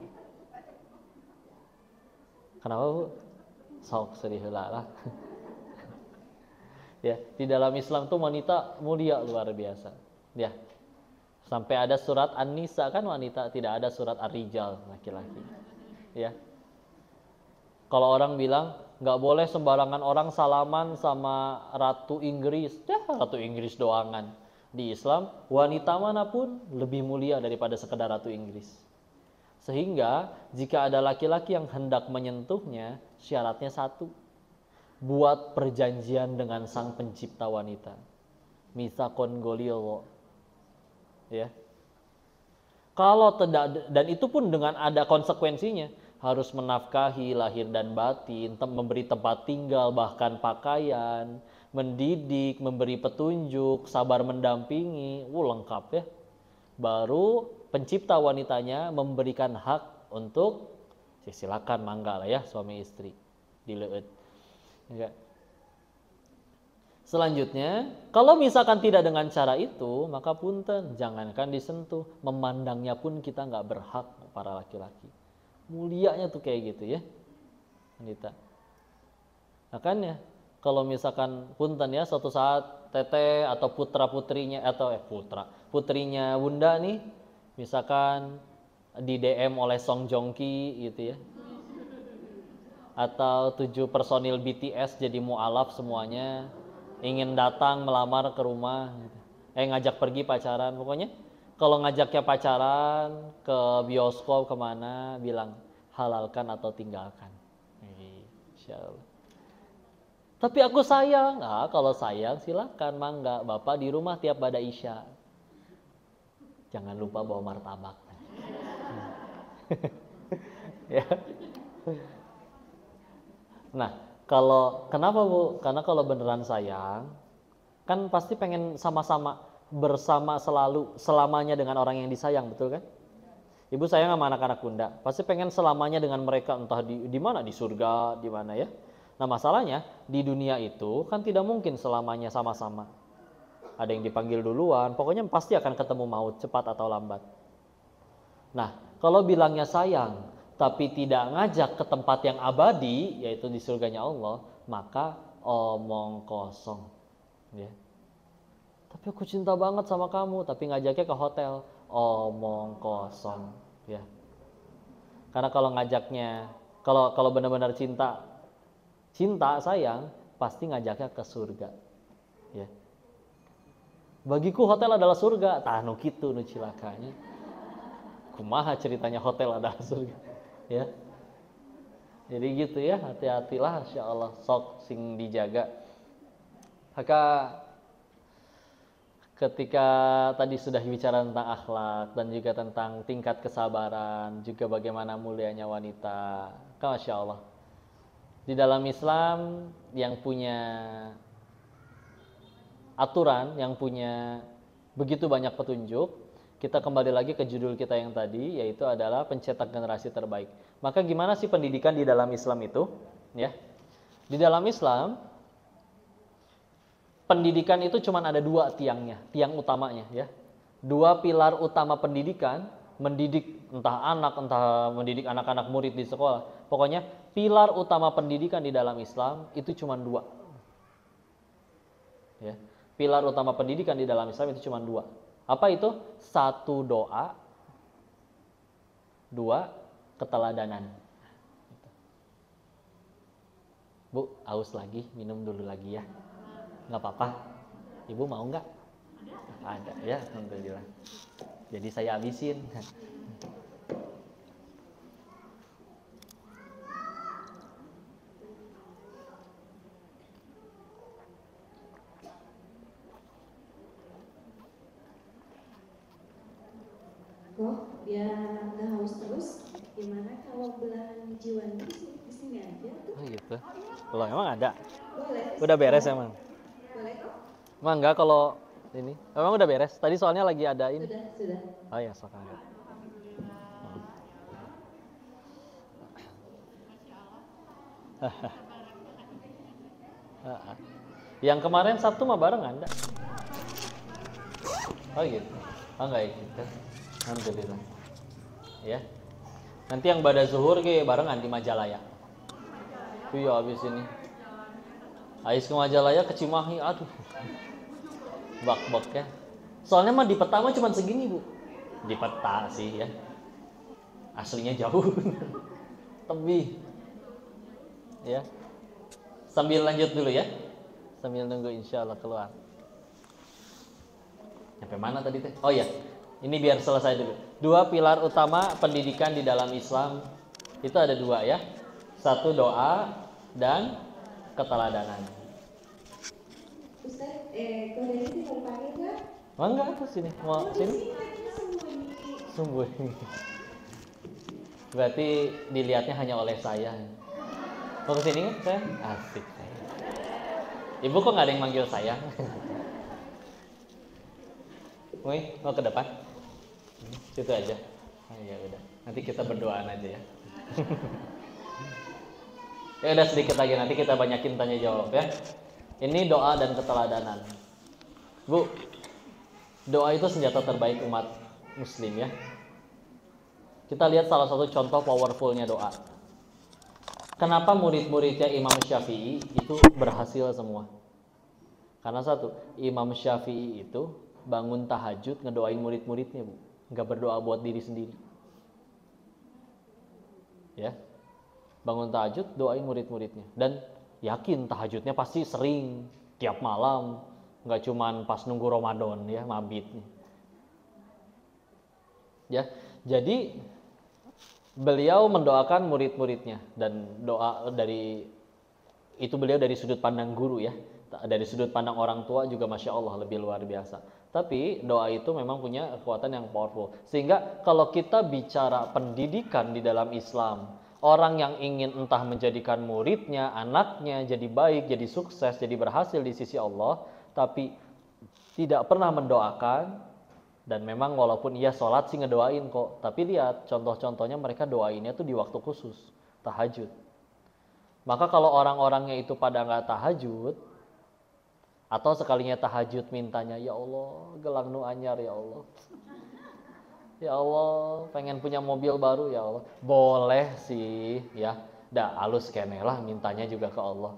Kenapa Bu? Sok sedih lah. Ya, di dalam Islam tuh wanita mulia luar biasa. Ya. Sampai ada surat An-Nisa kan wanita, tidak ada surat Ar-Rijal laki-laki. Ya. Kalau orang bilang nggak boleh sembarangan orang salaman sama Ratu Inggris. Ya, Ratu Inggris doangan. Di Islam, wanita manapun lebih mulia daripada sekedar Ratu Inggris. Sehingga jika ada laki-laki yang hendak menyentuhnya, syaratnya satu. Buat perjanjian dengan sang pencipta wanita. Mitsaqon ghalidha. Ya. Kalau tidak, dan itu pun dengan ada konsekuensinya, harus menafkahi lahir dan batin, memberi tempat tinggal, bahkan pakaian, mendidik, memberi petunjuk, sabar mendampingi, lengkap ya. Baru pencipta wanitanya memberikan hak untuk silakan mangga lah ya suami istri dileut. Enggak. Selanjutnya, kalau misalkan tidak dengan cara itu, maka punten, jangankan disentuh, memandangnya pun kita nggak berhak para laki-laki. Mulianya tuh kayak gitu ya, wanita. Makanya, kalau misalkan punten ya, suatu saat teteh atau putra-putrinya atau putrinya bunda nih, misalkan di DM oleh Song Joong Ki gitu ya. Atau 7 personil BTS jadi mu'alaf semuanya ingin datang melamar ke rumah gitu. Ngajak pergi pacaran, pokoknya kalau ngajaknya pacaran ke bioskop kemana bilang halalkan atau tinggalkan. Insyaallah. Tapi aku sayang. Kalau sayang silakan mangga, bapak di rumah tiap pada isya. Jangan lupa bawa martabak. Ya. Nah, kenapa Bu? Karena kalau beneran sayang, kan pasti pengen sama-sama bersama selamanya dengan orang yang disayang, betul kan? Ibu sayang sama anak-anak bunda, pasti pengen selamanya dengan mereka, entah di mana, di surga, di mana ya. Nah, masalahnya di dunia itu kan tidak mungkin selamanya sama-sama. Ada yang dipanggil duluan, pokoknya pasti akan ketemu maut cepat atau lambat. Nah, kalau bilangnya sayang tapi tidak ngajak ke tempat yang abadi, yaitu di surganya Allah, maka omong kosong. Ya. Tapi aku cinta banget sama kamu, tapi ngajaknya ke hotel, omong kosong. Ya. Karena kalau ngajaknya, kalau benar-benar cinta, cinta, sayang, pasti ngajaknya ke surga. Ya. Bagiku hotel adalah surga. Tah nu kitu nu cilakanya. Kumaha ceritanya hotel adalah surga. Ya. Jadi gitu ya, hati-hatilah insyaallah sok sing dijaga. Maka ketika tadi sudah bicara tentang akhlak dan juga tentang tingkat kesabaran, juga bagaimana mulianya wanita, Masya Allah. Di dalam Islam yang punya aturan, yang punya begitu banyak petunjuk, kita kembali lagi ke judul kita yang tadi, yaitu adalah pencetak generasi terbaik. Maka gimana sih pendidikan di dalam Islam itu? Ya, di dalam Islam pendidikan itu cuma ada dua tiangnya, tiang utamanya ya. Dua pilar utama pendidikan, mendidik entah anak, entah mendidik anak-anak murid di sekolah. Pokoknya pilar utama pendidikan di dalam Islam itu cuma dua. Ya. Pilar utama pendidikan di dalam Islam itu cuma dua. Apa itu? Satu doa, dua keteladanan. Bu, haus lagi, minum dulu lagi ya. Nggak apa-apa. Ibu mau nggak? Ada ya, alhamdulillah. Jadi saya habisin. Kok biar nggak haus terus, gimana kalau belahan jiwanya di sini aja tuh? Oh gitu. Kalau emang ada. Boleh. Udah beres emang. Boleh kok? Emang enggak kalau ini. Emang udah beres. Tadi soalnya lagi ada ini. Sudah. Oh ya, sok angkat. Yang kemarin Sabtu mah bareng Anda. Oh gitu. Oh enggak gitu. Alhamdulillah. Ya. Nanti yang pada zuhur ge barengan di Majalaya. Iya habis ini. Ais ke Majalaya ke Cimahi, aduh. Bak-bak ya. Soalnya mah di peta mah cuma segini, Bu. Di peta sih ya. Aslinya jauh. Tebih. Ya. Sambil lanjut dulu ya. Sambil nunggu insyaallah keluar. Sampai mana tadi teh? Oh ya. Ini biar selesai dulu. Dua pilar utama pendidikan di dalam Islam itu ada dua ya. Satu doa dan keteladanan. Ustaz, kok dari sini mau panggil nggak? Mau enggak tuh sini? Mau sini? Sembunyi. Berarti dilihatnya hanya oleh saya. Mau kesini kan saya? Asik saya. Ibu kok nggak ada yang manggil saya? Woi, mau ke depan? Situ aja. Oh, ya udah. Nanti kita berdoaan aja ya. Ya udah sedikit lagi, nanti kita banyakin tanya jawab ya. Ini doa dan keteladanan. Bu, doa itu senjata terbaik umat muslim ya. Kita lihat salah satu contoh powerfulnya doa. Kenapa murid-muridnya Imam Syafi'i itu berhasil semua? Karena satu, Imam Syafi'i itu bangun tahajud ngedoain murid-muridnya, Bu. Nggak berdoa buat diri sendiri. Ya. Bangun tahajud, doain murid-muridnya. Dan yakin tahajudnya pasti sering, tiap malam. Nggak cuman pas nunggu Ramadan ya, mabitnya. Ya. Jadi beliau mendoakan murid-muridnya. Dan doa dari itu beliau dari sudut pandang guru ya. Dari sudut pandang orang tua juga Masya Allah lebih luar biasa. Tapi doa itu memang punya kekuatan yang powerful. Sehingga kalau kita bicara pendidikan di dalam Islam, orang yang ingin entah menjadikan muridnya, anaknya jadi baik, jadi sukses, jadi berhasil di sisi Allah, tapi tidak pernah mendoakan, dan memang walaupun ia sholat sih ngedoain kok, tapi lihat contoh-contohnya mereka doainnya tuh di waktu khusus, tahajud. Maka kalau orang-orangnya itu pada nggak tahajud, atau sekalinya tahajud mintanya, ya Allah gelang nu anyar ya Allah, ya Allah pengen punya mobil baru ya Allah, boleh sih ya, dah halus kene lah mintanya juga ke Allah.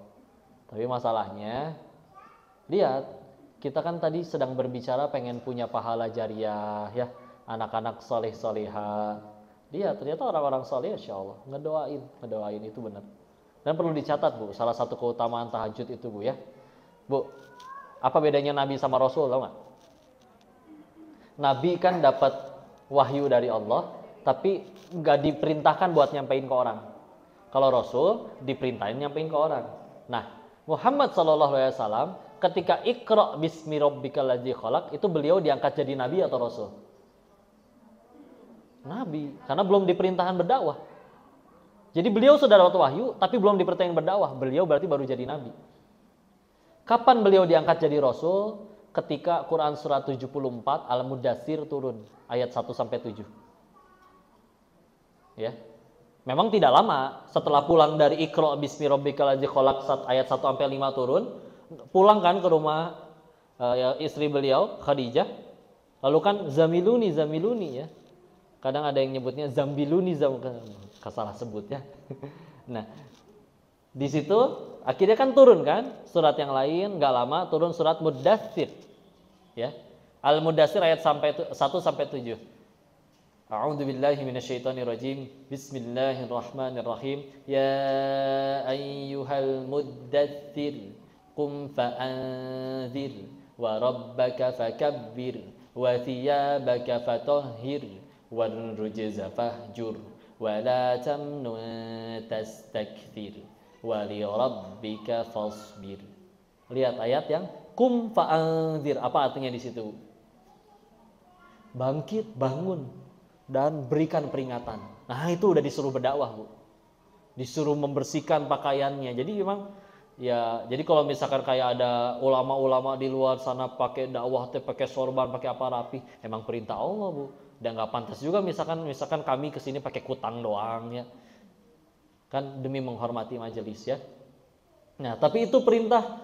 Tapi masalahnya lihat, kita kan tadi sedang berbicara pengen punya pahala jariah ya, anak-anak soleh soleha. Lihat ternyata orang-orang soleh insya Allah ngedoain itu benar. Dan perlu dicatat Bu, salah satu keutamaan tahajud itu Bu ya. Bu, apa bedanya Nabi sama Rasul, tahu nggak? Nabi kan dapat wahyu dari Allah, tapi nggak diperintahkan buat nyampein ke orang. Kalau Rasul diperintahin nyampein ke orang. Nah, Muhammad SAW ketika Iqra bismi rabbikal ladzi khalaq, itu beliau diangkat jadi Nabi atau Rasul? Nabi, karena belum diperintahkan berdakwah. Jadi beliau sudah dapat wahyu, tapi belum diperintahkan berdakwah. Beliau berarti baru jadi Nabi. Kapan beliau diangkat jadi Rasul? Ketika Quran surat 74 Al-Mudaththir turun ayat 1-7. Ya. Memang tidak lama setelah pulang dari Iqra bismi rabbikal ladzi khalaq ayat 1-5 turun, pulang kan ke rumah istri beliau Khadijah. Lalu kan zamiluni ya. Kadang ada yang nyebutnya zambiluni, salah sebut ya. Nah, di situ akhirnya kan turun kan surat yang lain, nggak lama turun surat Mudaththir. Ya. Al-Mudaththir ayat 1-7. A'udzu billahi minasyaitonir rajim. Bismillahirrahmanirrahim. Ya ayyuhal muddaththir qum fa'anzir wa rabbaka fakabbir wa thiyabaka fatahhir wal rujza fahjur wa la tamnun tastakthir wa li rabbika fasbir. Lihat ayat yang kum fa'anzir, apa artinya di situ? Bangkit, bangun dan berikan peringatan. Nah, itu udah disuruh berdakwah, Bu. Disuruh membersihkan pakaiannya. Jadi memang ya, jadi kalau misalkan kayak ada ulama-ulama di luar sana pakai dakwah teh pakai sorban, pakai apa rapi, emang perintah Allah, Bu. Dan nggak pantas juga misalkan kami kesini pakai kutang doang ya, kan demi menghormati majelis ya. Nah, tapi itu perintah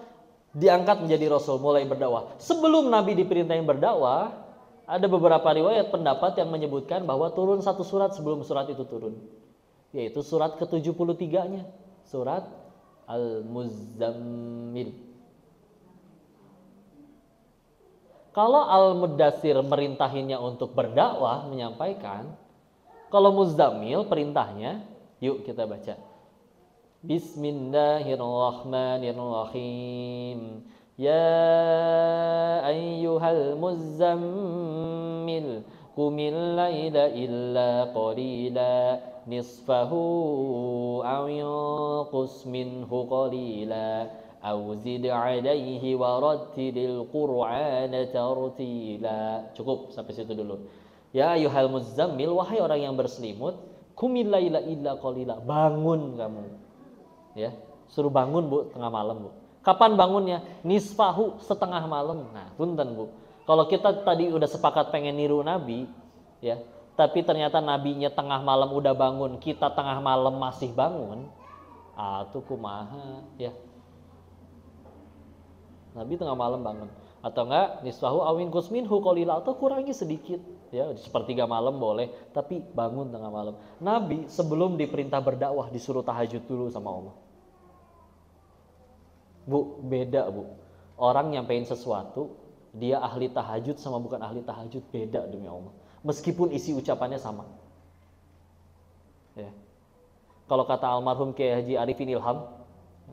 diangkat menjadi Rasul, mulai berdakwah. Sebelum Nabi diperintahin berdakwah, ada beberapa riwayat pendapat yang menyebutkan bahwa turun satu surat sebelum surat itu turun, yaitu surat ke-73-nya, surat Al-Muzammil. Kalau Al-Mudaththir merintahinya untuk berdakwah, menyampaikan. Kalau Muzammil perintahnya, yuk kita baca. Bismillahirrahmanirrahim. Ya ayyuhal muzammil qumil laila illa qalila nisfahu aw yanqus minhu qalila aw zid 'alaihi wa rattilil qur'ana tartila. Cukup sampai situ dulu. Ya ayyuhal muzammil, wahai orang yang berselimut, qumil laila illa qalila, bangun kamu. Ya, suruh bangun Bu, tengah malam Bu. Kapan bangunnya? Nisfahu, setengah malam. Nah, punten Bu. Kalau kita tadi udah sepakat pengen niru Nabi, ya, tapi ternyata Nabinya tengah malam udah bangun, kita tengah malam masih bangun, tuh kumaha, ya. Nabi tengah malam bangun, atau enggak nisfahu awin kusminhu qalila, atau kurangi sedikit, ya, sepertiga malam boleh, tapi bangun tengah malam. Nabi sebelum diperintah berdakwah disuruh tahajud dulu sama Allah. Bu, beda Bu. Orang nyampein sesuatu, dia ahli tahajud sama bukan ahli tahajud, beda demi Allah. Meskipun isi ucapannya sama. Ya. Kalau kata almarhum Kiai Haji Arifin Ilham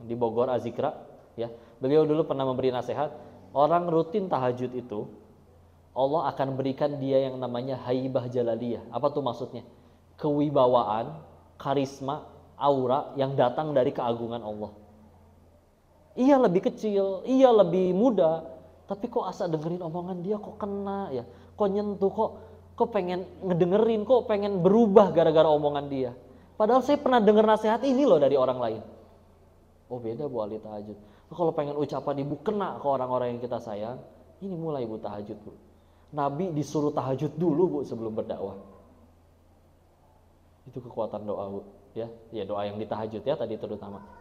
di Bogor Azikra, ya, beliau dulu pernah memberi nasihat, orang rutin tahajud itu Allah akan berikan dia yang namanya haibah jalaliyah. Apa tuh maksudnya? Kewibawaan, karisma, aura yang datang dari keagungan Allah. Iya lebih kecil, iya lebih muda, tapi kok asa dengerin omongan dia kok kena ya, kok nyentuh, kok pengen ngedengerin, kok pengen berubah gara-gara omongan dia. Padahal saya pernah dengar nasihat ini loh dari orang lain. Oh beda Bu ahli tahajud. Kalau pengen ucapan ibu kena ke orang-orang yang kita sayang, ini mulai Bu tahajud Bu. Nabi disuruh tahajud dulu Bu sebelum berdakwah. Itu kekuatan doa Bu, ya doa yang ditahajud ya tadi terutama.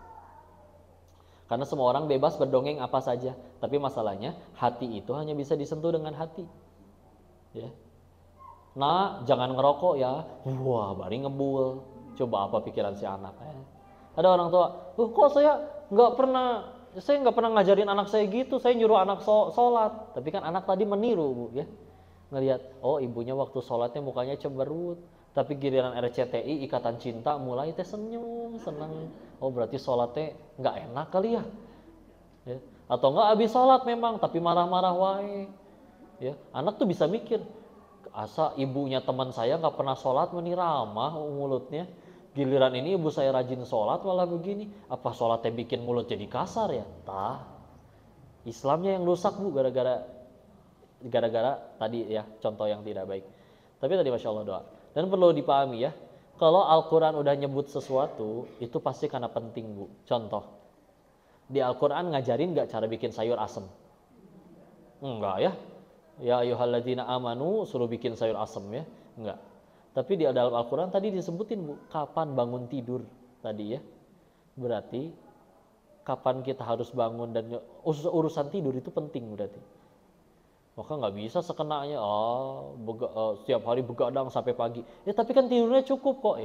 Karena semua orang bebas berdongeng apa saja, tapi masalahnya hati itu hanya bisa disentuh dengan hati. Ya. Nah, jangan ngerokok ya. Wah, bari ngebul. Coba apa pikiran si anak? Ada orang tua, kok saya nggak pernah ngajarin anak saya gitu. Saya nyuruh anak sholat, tapi kan anak tadi meniru Bu, ya. Ngelihat, oh ibunya waktu sholatnya mukanya cemberut, tapi giliran RCTI Ikatan Cinta mulai teh senyum, senang. Oh berarti sholatnya nggak enak kali ya. Ya. Atau enggak habis sholat memang tapi marah-marah wae. Ya, anak tuh bisa mikir, asa ibunya teman saya nggak pernah sholat meni ramah mulutnya. Giliran ini ibu saya rajin sholat malah begini. Apa sholatnya bikin mulut jadi kasar ya? Tah. Islamnya yang rusak bu gara-gara tadi ya contoh yang tidak baik. Tapi tadi masya Allah doa. Dan perlu dipahami ya, kalau Al-Quran udah nyebut sesuatu itu pasti karena penting bu. Contoh, di Al-Quran ngajarin nggak cara bikin sayur asem? Enggak ya. Ya ayyuhalladzina amanu suruh bikin sayur asem ya? Enggak. Tapi di dalam Al-Quran tadi disebutin bu, kapan bangun tidur tadi ya. Berarti kapan kita harus bangun dan urusan tidur itu penting berarti. Maka nggak bisa sekenanya, setiap hari begadang sampai pagi. Ya tapi kan tidurnya cukup kok.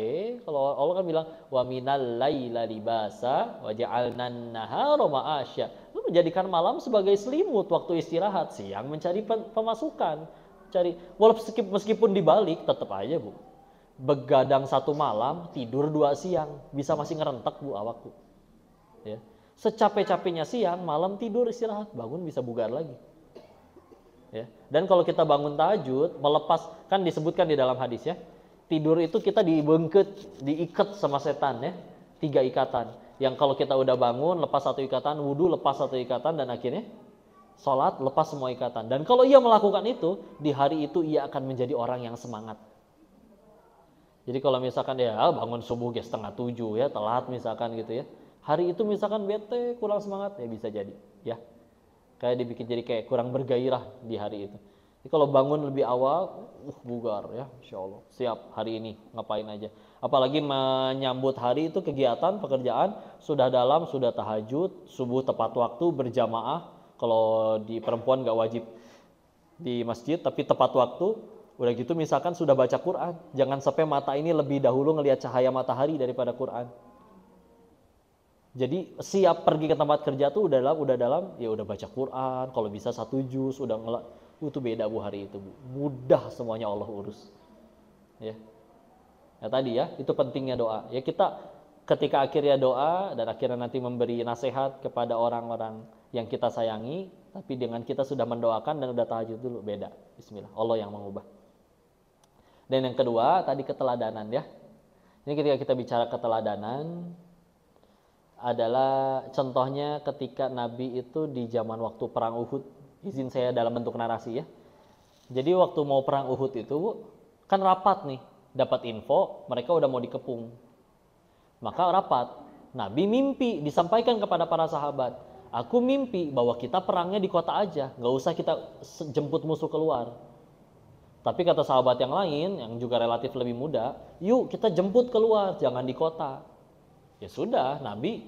Kalau Allah kan bilang wa minal laila libasa wa ja'alnan nahara ma'asya. Lu menjadikan malam sebagai selimut waktu istirahat, siang mencari pemasukan. Cari walaupun meskipun dibalik tetap aja bu. Begadang 1 malam, tidur 2 siang, bisa masih ngerentek bu awakku. Ya. Secapek-capeknya siang, malam tidur istirahat, bangun bisa bugar lagi. Ya. Dan kalau kita bangun tahajud, melepas, kan disebutkan di dalam hadis ya, tidur itu kita diikat sama setan ya, 3 ikatan. Yang kalau kita udah bangun, lepas 1 ikatan, wudu lepas 1 ikatan, dan akhirnya sholat lepas semua ikatan. Dan kalau ia melakukan itu, di hari itu ia akan menjadi orang yang semangat. Jadi kalau misalkan ya bangun subuh ya 6:30 ya, telat misalkan gitu ya, hari itu misalkan bete, kurang semangat, ya bisa jadi ya. Kayak dibikin jadi kayak kurang bergairah di hari itu. Jadi kalau bangun lebih awal, bugar ya, insya Allah. Siap hari ini ngapain aja. Apalagi menyambut hari itu kegiatan, pekerjaan sudah dalam, sudah tahajud, subuh tepat waktu berjamaah. Kalau di perempuan nggak wajib di masjid, tapi tepat waktu. Udah gitu misalkan sudah baca Quran, jangan sampai mata ini lebih dahulu ngelihat cahaya matahari daripada Quran. Jadi siap pergi ke tempat kerja tuh udah dalam, ya udah baca Quran, kalau bisa 1 juz, udah itu beda bu hari itu bu. Mudah semuanya Allah urus. Ya. Ya tadi ya, itu pentingnya doa. Ya kita ketika akhirnya doa dan akhirnya nanti memberi nasihat kepada orang-orang yang kita sayangi, tapi dengan kita sudah mendoakan dan udah tahajud dulu, beda. Bismillah, Allah yang mengubah. Dan yang kedua, tadi keteladanan ya. Ini ketika kita bicara keteladanan, adalah contohnya ketika Nabi itu di zaman waktu perang Uhud. Izin saya dalam bentuk narasi ya. Jadi waktu mau perang Uhud itu kan rapat nih, dapat info mereka udah mau dikepung. Maka rapat, Nabi mimpi disampaikan kepada para sahabat, aku mimpi bahwa kita perangnya di kota aja, nggak usah kita jemput musuh keluar. Tapi kata sahabat yang lain yang juga relatif lebih muda, yuk kita jemput keluar, jangan di kota. Ya sudah, Nabi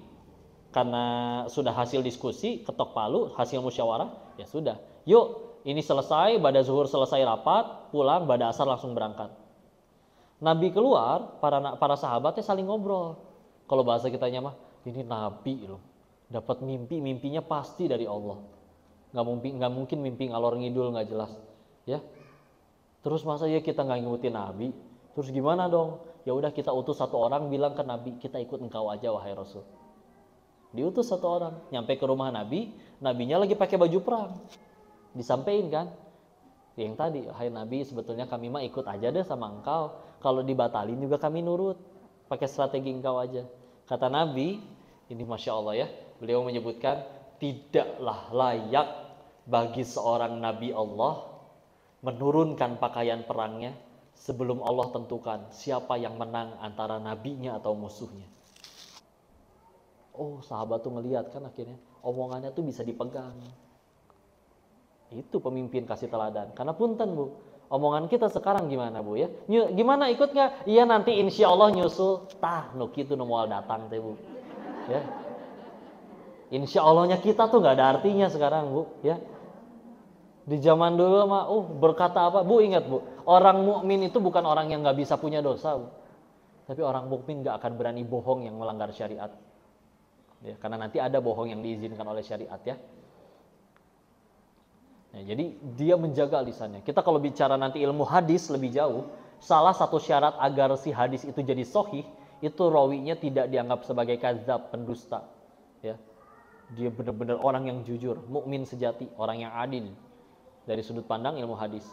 karena sudah hasil diskusi, ketok palu, hasil musyawarah, ya sudah. Yuk, ini selesai, pada zuhur selesai rapat, pulang, pada asar langsung berangkat. Nabi keluar, para sahabatnya saling ngobrol. Kalau bahasa kitanya mah, ini Nabi loh, dapat mimpi, mimpinya pasti dari Allah. Nggak mungkin mimpi ngalor ngidul nggak jelas. Ya, terus masa ya kita nggak ngikutin Nabi? Terus gimana dong? Ya udah kita utus 1 orang bilang ke Nabi, kita ikut engkau aja wahai Rasul. Diutus 1 orang, nyampe ke rumah Nabi, Nabinya lagi pakai baju perang. Disampaikan kan, yang tadi, hai Nabi sebetulnya kami mah ikut aja deh sama engkau. Kalau dibatalin juga kami nurut, pakai strategi engkau aja. Kata Nabi, ini Masya Allah ya, beliau menyebutkan, tidaklah layak bagi seorang Nabi Allah menurunkan pakaian perangnya sebelum Allah tentukan siapa yang menang antara nabinya atau musuhnya. Oh, sahabat tuh ngelihat kan akhirnya omongannya tuh bisa dipegang. Itu pemimpin kasih teladan. Karena punten bu, omongan kita sekarang gimana bu ya? Gimana ikut nggak? Iya nanti insya Allah nyusul. Tah, nuki itu nomual datang teh bu. Ya. Insya Allahnya kita tuh nggak ada artinya sekarang bu. Ya. Di zaman dulu mah, berkata apa? Bu ingat bu, orang mukmin itu bukan orang yang nggak bisa punya dosa bu. Tapi orang mukmin nggak akan berani bohong yang melanggar syariat. Ya, karena nanti ada bohong yang diizinkan oleh syariat ya. Nah, jadi dia menjaga lisannya. Kita kalau bicara nanti ilmu hadis lebih jauh, salah satu syarat agar si hadis itu jadi sahih, itu rawinya tidak dianggap sebagai kadzab, pendusta. Ya. Dia benar-benar orang yang jujur, mukmin sejati, orang yang adil dari sudut pandang ilmu hadis.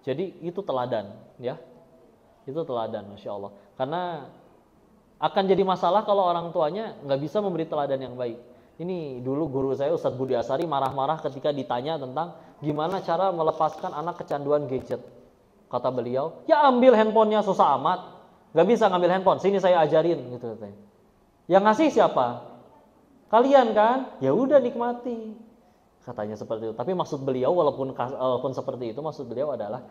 Jadi itu teladan, ya. Itu teladan, Masya Allah. Karena akan jadi masalah kalau orang tuanya nggak bisa memberi teladan yang baik. Ini dulu guru saya Ustadz Budi Asari marah-marah ketika ditanya tentang gimana cara melepaskan anak kecanduan gadget. Kata beliau, ya ambil handphonenya, susah amat. Nggak bisa ngambil handphone, sini saya ajarin gitu katanya. Yang ngasih siapa? Kalian kan? Ya udah nikmati. Katanya seperti itu. Tapi maksud beliau walaupun seperti itu, maksud beliau adalah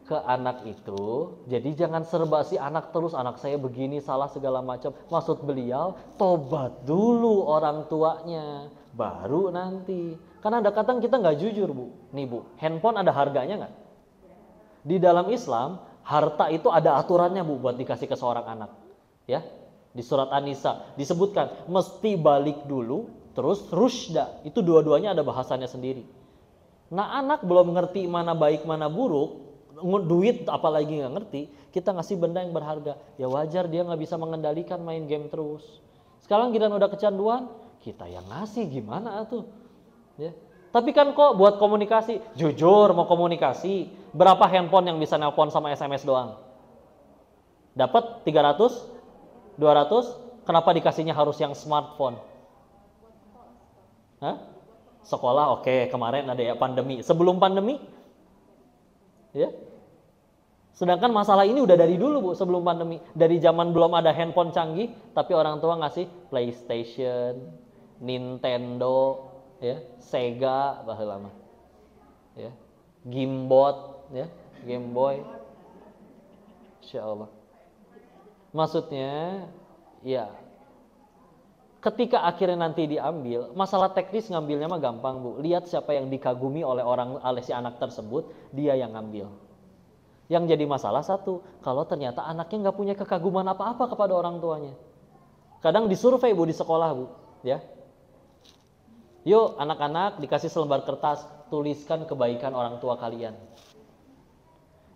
ke anak itu, jadi jangan serba si anak terus, anak saya begini salah segala macam. Maksud beliau, tobat dulu orang tuanya, baru nanti. Karena ada kadang kita nggak jujur, Bu. Nih Bu, handphone ada harganya nggak? Di dalam Islam, harta itu ada aturannya, Bu, buat dikasih ke seorang anak. Ya, di surat An-Nisa disebutkan mesti balik dulu, terus rusyda. Itu dua-duanya ada bahasannya sendiri. Nah, anak belum ngerti mana baik mana buruk, duit apalagi nggak ngerti, kita ngasih benda yang berharga, ya wajar dia nggak bisa mengendalikan main game terus. Sekarang kita udah kecanduan, kita yang ngasih gimana tuh? Ya. Tapi kan kok buat komunikasi, jujur mau komunikasi, berapa handphone yang bisa nelpon sama SMS doang? Dapat 300, 200, kenapa dikasihnya harus yang smartphone? Hah? Sekolah oke, kemarin ada ya pandemi. Sebelum pandemi, ya. Sedangkan masalah ini udah dari dulu, Bu, sebelum pandemi. Dari zaman belum ada handphone canggih, tapi orang tua ngasih PlayStation, Nintendo, ya, Sega bahasa lama. Ya. Gamebot, ya, Game Boy. Insyaallah. Maksudnya, ya, ketika akhirnya nanti diambil, masalah teknis ngambilnya mah gampang, Bu. Lihat siapa yang dikagumi oleh si anak tersebut, dia yang ngambil. Yang jadi masalah satu, kalau ternyata anaknya nggak punya kekaguman apa-apa kepada orang tuanya. Kadang disurvei, Bu, di sekolah, Bu, ya. Yuk anak-anak dikasih selembar kertas, tuliskan kebaikan orang tua kalian.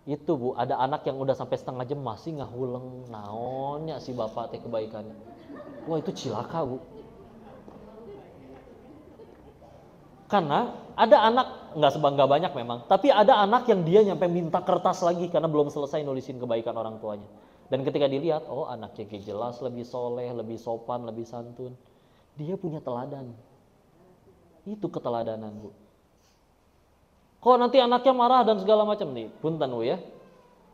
Itu, Bu, ada anak yang udah sampai setengah jam masih ngahuleng naonnya si bapak teh kebaikannya. Wah, itu cilaka, Bu. Karena ada anak, nggak banyak memang, tapi ada anak yang dia nyampe minta kertas lagi karena belum selesai nulisin kebaikan orang tuanya. Dan ketika dilihat, oh anaknya kayak jelas lebih soleh, lebih sopan, lebih santun. Dia punya teladan. Itu keteladanan, Bu. Kok nanti anaknya marah dan segala macam nih? Punten, Bu, ya.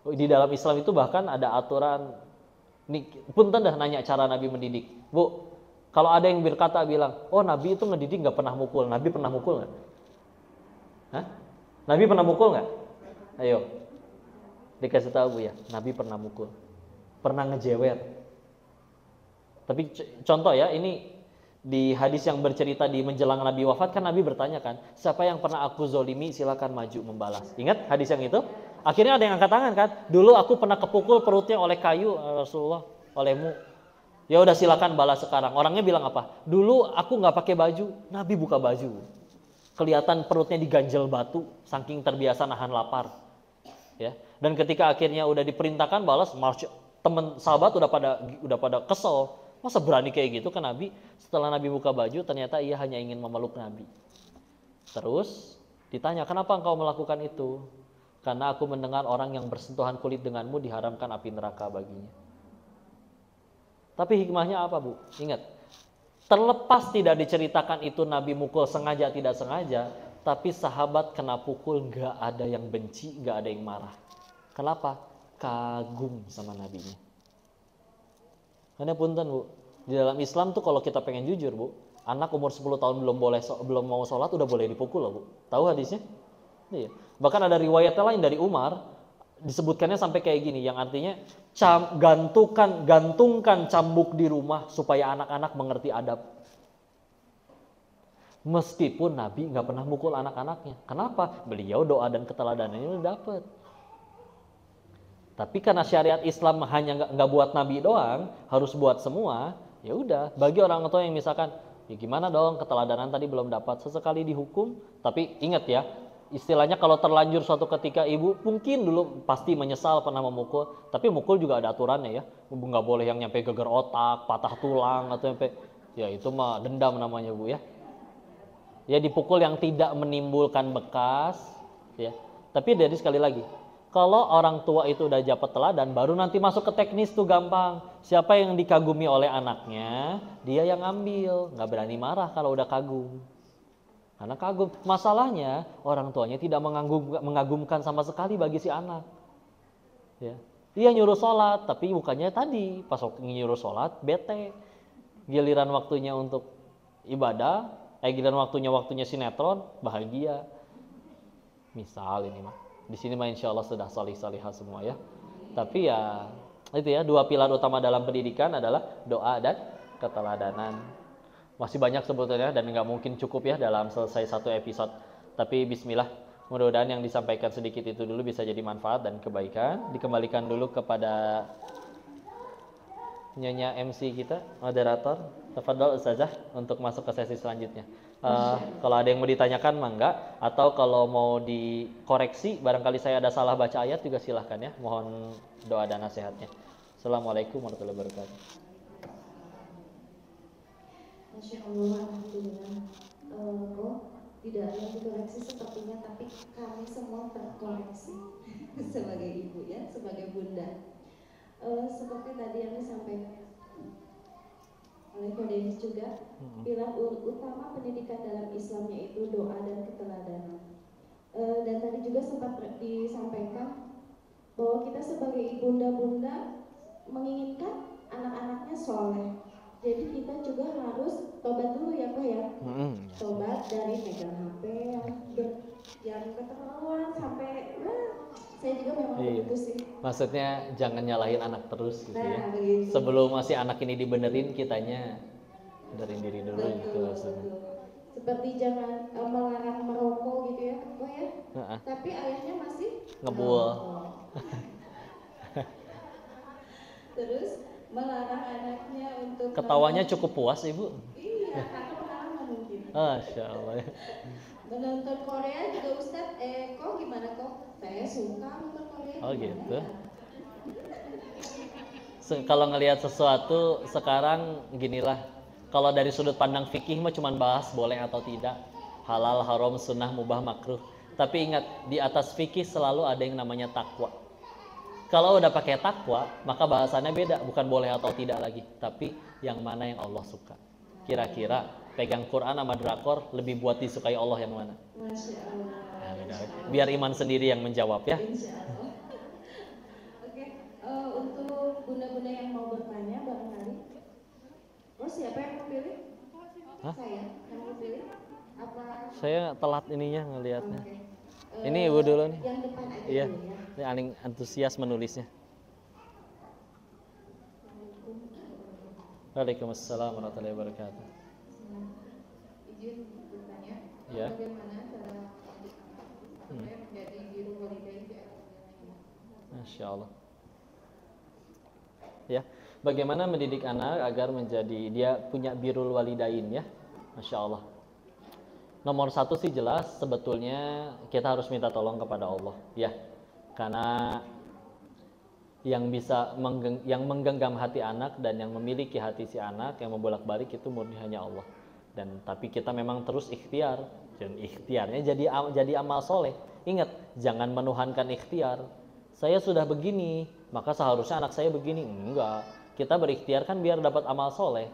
Di dalam Islam itu bahkan ada aturan, nih, punten dah nanya cara Nabi mendidik. Bu, kalau ada yang berkata bilang, oh Nabi itu ngedidik nggak pernah mukul. Nabi pernah mukul nggak? Hah? Nabi pernah mukul nggak? Ayo, dikasih tahu, Bu, ya. Nabi pernah mukul, pernah ngejewer. Tapi contoh ya, ini di hadis yang bercerita di menjelang Nabi wafat kan Nabi bertanya kan, siapa yang pernah aku zolimi silakan maju membalas. Ingat hadis yang itu? Akhirnya ada yang angkat tangan kan, dulu aku pernah kepukul perutnya oleh kayu Rasulullah, olehmu. Ya udah silakan balas sekarang. Orangnya bilang apa? Dulu aku nggak pakai baju, Nabi buka baju, kelihatan perutnya diganjel batu, saking terbiasa nahan lapar. Ya. Dan ketika akhirnya udah diperintahkan balas, teman sahabat udah pada kesel. Masa berani kayak gitu ke Nabi? Setelah Nabi buka baju, ternyata ia hanya ingin memeluk Nabi. Terus ditanya, kenapa engkau melakukan itu? Karena aku mendengar orang yang bersentuhan kulit denganmu diharamkan api neraka baginya. Tapi hikmahnya apa, Bu? Ingat, terlepas tidak diceritakan itu Nabi mukul sengaja tidak sengaja, tapi sahabat kena pukul nggak ada yang benci, nggak ada yang marah. Kenapa? Kagum sama Nabinya. Karena punten, Bu, di dalam Islam tuh kalau kita pengen jujur, Bu, anak umur 10 tahun belum mau sholat udah boleh dipukul loh, Bu. Tahu hadisnya? Iya. Bahkan ada riwayatnya lain dari Umar, disebutkannya sampai kayak gini, yang artinya gantungkan cambuk di rumah supaya anak-anak mengerti adab. Meskipun Nabi nggak pernah mukul anak-anaknya. Kenapa? Beliau doa dan keteladanannya udah dapet. Tapi karena syariat Islam hanya nggak buat Nabi doang, harus buat semua. Ya udah, bagi orang tua yang misalkan, ya gimana dong keteladanan tadi belum dapat, sesekali dihukum. Tapi ingat ya, istilahnya kalau terlanjur suatu ketika ibu mungkin dulu pasti menyesal pernah memukul, tapi mukul juga ada aturannya ya. Nggak boleh yang nyampe geger otak, patah tulang atau nyampe, ya itu mah dendam namanya Bu ya. Ya dipukul yang tidak menimbulkan bekas ya. Tapi dari sekali lagi, kalau orang tua itu udah dapat teladan, baru nanti masuk ke teknis tuh gampang. Siapa yang dikagumi oleh anaknya, dia yang ambil. Nggak berani marah kalau udah kagum. Karena kagum. Masalahnya orang tuanya tidak mengagumkan sama sekali bagi si anak. Ya. Dia nyuruh sholat, tapi bukannya tadi pas nyuruh sholat bete. Giliran waktunya untuk ibadah, giliran waktunya sinetron bahagia. Misal ini mah. Di sini mah insya Allah sudah salih-salihah semua ya. Tapi ya itu ya, dua pilar utama dalam pendidikan adalah doa dan keteladanan. Masih banyak sebetulnya dan nggak mungkin cukup ya dalam selesai satu episode. Tapi bismillah, mudah-mudahan yang disampaikan sedikit itu dulu bisa jadi manfaat dan kebaikan. Dikembalikan dulu kepada Nyonya MC kita, moderator. Tafadhol Ustazah untuk masuk ke sesi selanjutnya. Kalau ada yang mau ditanyakan mangga, atau kalau mau dikoreksi barangkali saya ada salah baca ayat juga silahkan ya. Mohon doa dan nasihatnya. Assalamualaikum warahmatullahi wabarakatuh. Masya Allah, alhamdulillah. Kok tidak ada yang dikoreksi sepertinya, tapi kami semua terkoreksi sebagai ibu ya, sebagai bunda. Seperti tadi yang disampaikan oleh Ko Denis juga, pilar utama pendidikan dalam Islam yaitu doa dan keteladanan. Dan tadi juga sempat disampaikan bahwa kita sebagai ibunda-bunda menginginkan anak-anaknya soleh. Jadi kita juga harus tobat dulu ya Pak ya. Tobat dari megang HP yang keterlaluan sampai saya juga memang begitu sih. Maksudnya jangan nyalahin anak terus gitu ya. Begitu. Sebelum masih anak ini dibenerin, kitanya benerin diri dulu gitu maksudnya. Seperti jangan melarang merokok gitu ya Kak ya. Tapi ayahnya masih ngebul. Terus melarang anaknya untuk ketawanya cukup puas Ibu. Iya, karena pengalaman mungkin. Masya Allah. Menonton Korea juga Ustadz, kok gimana kok? Saya suka nonton Korea. Oh gitu. Kalau ngelihat sesuatu sekarang ginilah. Kalau dari sudut pandang fikih mah cuman bahas boleh atau tidak, halal, haram, sunnah, mubah, makruh. Tapi ingat, di atas fikih selalu ada yang namanya takwa. Kalau udah pakai takwa, maka bahasannya beda, bukan boleh atau tidak lagi, tapi yang mana yang Allah suka. Kira-kira pegang Quran sama drakor lebih buat disukai Allah yang mana? Masya Allah. Nah, biar iman sendiri yang menjawab ya. Insya Allah. Oke, untuk bunda-bunda yang mau bertanya barangkali. Oh siapa yang mau pilih? Hah? Saya yang mau pilih? Apa? Saya telat ininya ngelihatnya. Oke. Ini Ibu dulu nih. Yang depan aja Iya. dulu ya. Ini paling antusias menulisnya. Waalaikumsalam warahmatullahi wabarakatuh. Izin bertanya, Ya. bagaimana cara mendidik anak sampai menjadi biru walidain di atas dunia? Masya Allah. Ya, bagaimana mendidik anak agar menjadi dia punya birrul walidain ya, Masya Allah. Nomor satu sih jelas sebetulnya kita harus minta tolong kepada Allah ya, karena yang bisa yang menggenggam hati anak dan yang memiliki hati si anak yang membolak-balik itu murni hanya Allah. Dan tapi kita memang terus ikhtiar dan ikhtiarnya jadi amal soleh. Ingat, jangan menuhankan ikhtiar. Saya sudah begini, maka seharusnya anak saya begini. Enggak, kita berikhtiar kan biar dapat amal soleh.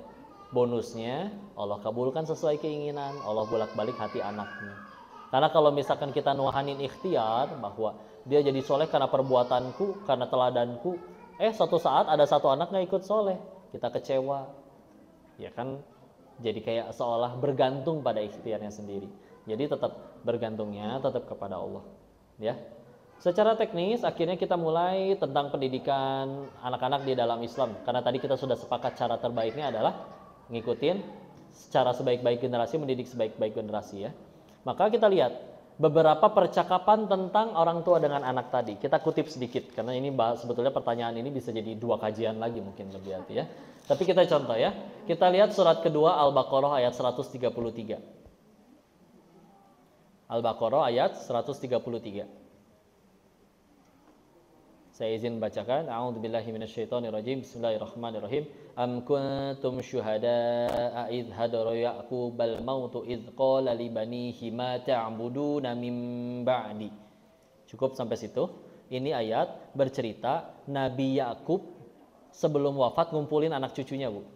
Bonusnya Allah kabulkan sesuai keinginan, Allah bolak-balik hati anaknya. Karena kalau misalkan kita nuhanin ikhtiar bahwa dia jadi soleh karena perbuatanku, karena teladanku, suatu saat ada satu anak nggak ikut soleh, kita kecewa, ya kan? Jadi kayak seolah bergantung pada ikhtiarnya sendiri. Jadi tetap bergantungnya tetap kepada Allah, ya. Secara teknis akhirnya kita mulai tentang pendidikan anak-anak di dalam Islam. Karena tadi kita sudah sepakat cara terbaiknya adalah ngikutin secara sebaik-baik generasi, mendidik sebaik-baik generasi ya. Maka kita lihat beberapa percakapan tentang orang tua dengan anak tadi. Kita kutip sedikit karena ini sebetulnya pertanyaan ini bisa jadi 2 kajian lagi mungkin lebih hati ya. Tapi kita contoh ya. Kita lihat surat kedua Al-Baqarah ayat 133. Al-Baqarah ayat 133. Saya izin bacakan. A'udzubillahi minasyaitonirrajim. Bismillahirrahmanirrahim. Am kuntum syuhada'a idh hadara Ya'qubal mautu idh qala li banihi ma ta'buduna min ba'di. Cukup sampai situ. Ini ayat bercerita Nabi Yakub sebelum wafat ngumpulin anak cucunya, Bu.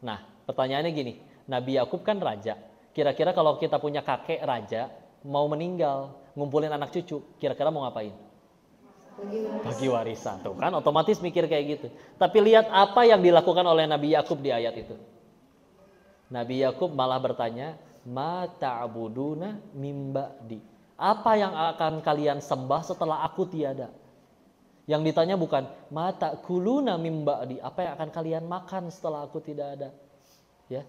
Nah, pertanyaannya gini, Nabi Yakub kan raja. Kira-kira kalau kita punya kakek raja mau meninggal, ngumpulin anak cucu, kira-kira mau ngapain? Bagi warisan. Tuh kan otomatis mikir kayak gitu. Tapi lihat apa yang dilakukan oleh Nabi Yakub di ayat itu. Nabi Yakub malah bertanya, "Ma ta'buduna mim ba'di?" Apa yang akan kalian sembah setelah aku tiada? Yang ditanya bukan, "Ma ta'kuluna mim ba'di?" Apa yang akan kalian makan setelah aku tidak ada? Ya.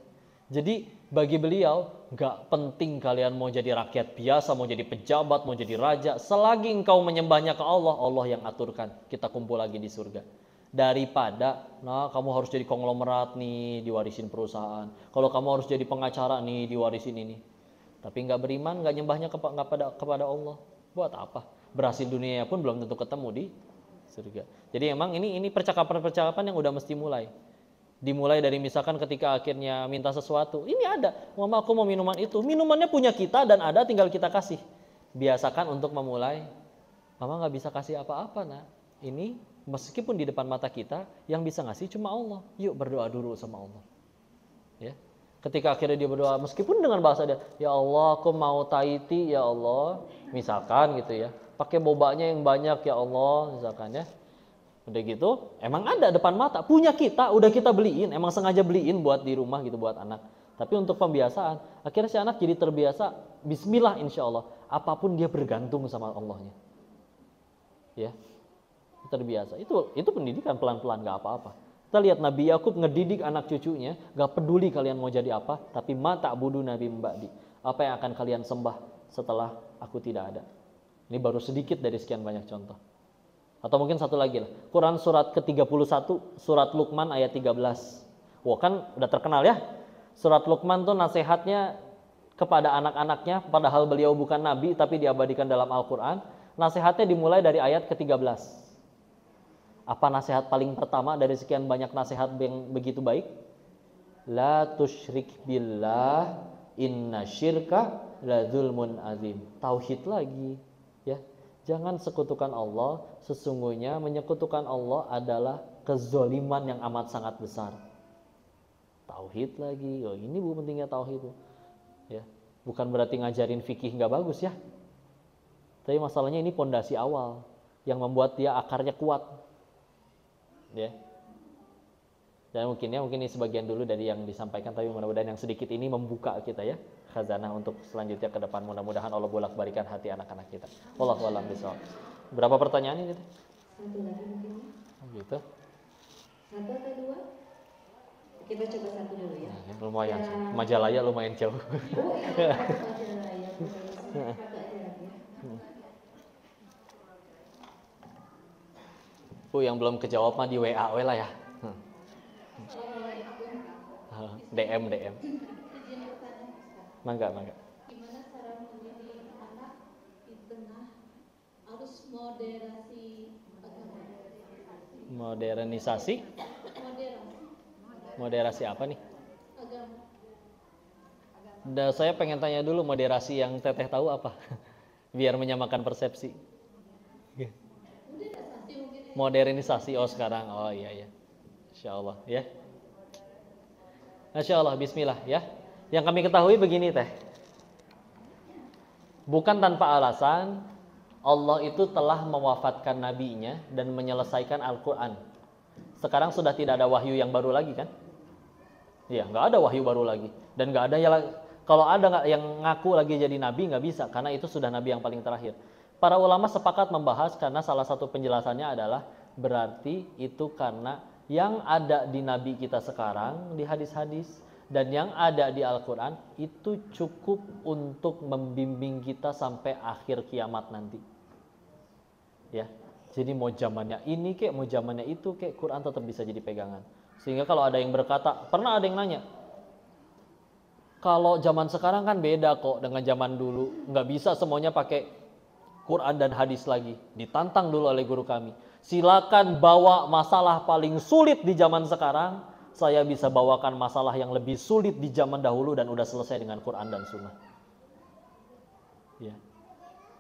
Jadi bagi beliau gak penting kalian mau jadi rakyat biasa, mau jadi pejabat, mau jadi raja. Selagi engkau menyembahnya ke Allah, Allah yang aturkan. Kita kumpul lagi di surga. Daripada, nah kamu harus jadi konglomerat nih, diwarisin perusahaan. Kalau kamu harus jadi pengacara nih, diwarisin ini. Tapi gak beriman, gak nyembahnya kepada Allah. Buat apa? Berhasil dunia pun belum tentu ketemu di surga. Jadi emang ini percakapan-percakapan yang udah mesti mulai. Dimulai dari misalkan ketika akhirnya minta sesuatu, ini ada, mama aku mau minuman itu, minumannya punya kita dan ada, tinggal kita kasih. Biasakan untuk memulai, mama nggak bisa kasih apa-apa nak, ini meskipun di depan mata kita yang bisa ngasih cuma Allah, yuk berdoa dulu sama Allah. Ya, ketika akhirnya dia berdoa, meskipun dengan bahasa dia, ya Allah aku mau taiti ya Allah, misalkan gitu ya, pakai bobanya yang banyak ya Allah, misalkan ya. Udah gitu, emang ada depan mata, punya kita, udah kita beliin, emang sengaja beliin buat di rumah gitu buat anak. Tapi untuk pembiasaan, akhirnya si anak jadi terbiasa, bismillah insya Allah, apapun dia bergantung sama Allahnya. Ya, terbiasa. Itu pendidikan pelan-pelan, gak apa-apa. Kita lihat Nabi Yakub ngedidik anak cucunya, gak peduli kalian mau jadi apa, tapi ma ta'buduna mim ba'di. Apa yang akan kalian sembah setelah aku tidak ada. Ini baru sedikit dari sekian banyak contoh. Atau mungkin satu lagi lah. Quran surat ke-31, surat Luqman ayat 13. Wah kan udah terkenal ya. Surat Luqman tuh nasihatnya kepada anak-anaknya, padahal beliau bukan nabi tapi diabadikan dalam Al-Quran. Nasihatnya dimulai dari ayat ke-13. Apa nasihat paling pertama dari sekian banyak nasihat yang begitu baik? La tusyrik billah inna syirka la zulmun azim. Tauhid lagi, ya. Jangan sekutukan Allah, sesungguhnya menyekutukan Allah adalah kezoliman yang amat sangat besar. Tauhid lagi, oh ini Bu pentingnya tauhid. Ya, bukan berarti ngajarin fikih nggak bagus ya. Tapi masalahnya ini pondasi awal yang membuat dia akarnya kuat. Ya. Dan mungkin ini sebagian dulu dari yang disampaikan, tapi mudah-mudahan yang sedikit ini membuka kita ya khazanah untuk selanjutnya ke depan. Mudah-mudahan Allah bolak-balikan hati anak-anak kita. Wallahu a'lam bishawab. Berapa pertanyaan ini? Satu lagi mungkin. Gitu. Satu atau dua? Kita coba satu dulu ya. Nah, lumayan. Majalaya lumayan jauh. Oh iya, Majalaya. Satu aja lagi ya. Bu yang belum kejawab mah di WA we lah ya. DM. Mangga. Gimana cara mendidik anak di tengah arus modernisasi? Moderasi apa nih? agama? Saya pengen tanya dulu moderasi yang Teteh tahu apa? Biar menyamakan persepsi. Modernisasi sekarang. Oh iya. Insyaallah ya. Insyaallah bismillah ya. Yang kami ketahui begini Teh. Bukan tanpa alasan Allah itu telah mewafatkan nabinya dan menyelesaikan Al-Qur'an. Sekarang sudah tidak ada wahyu yang baru lagi kan? Iya, nggak ada wahyu baru lagi. Dan nggak ada kalau ada yang ngaku lagi jadi nabi nggak bisa karena itu sudah nabi yang paling terakhir. Para ulama sepakat membahas karena salah satu penjelasannya adalah berarti itu karena yang ada di nabi kita sekarang di hadis-hadis dan yang ada di Al-Quran itu cukup untuk membimbing kita sampai akhir kiamat nanti. Ya, jadi mau zamannya ini kek, mau zamannya itu kek, Quran tetap bisa jadi pegangan. Sehingga kalau ada yang berkata, pernah ada yang nanya, Kalau zaman sekarang kan beda kok dengan zaman dulu. Nggak bisa semuanya pakai Quran dan hadis lagi. Ditantang dulu oleh guru kami. Silakan bawa masalah paling sulit di zaman sekarang. Saya bisa bawakan masalah yang lebih sulit di zaman dahulu dan udah selesai dengan Quran dan Sunnah. Ya.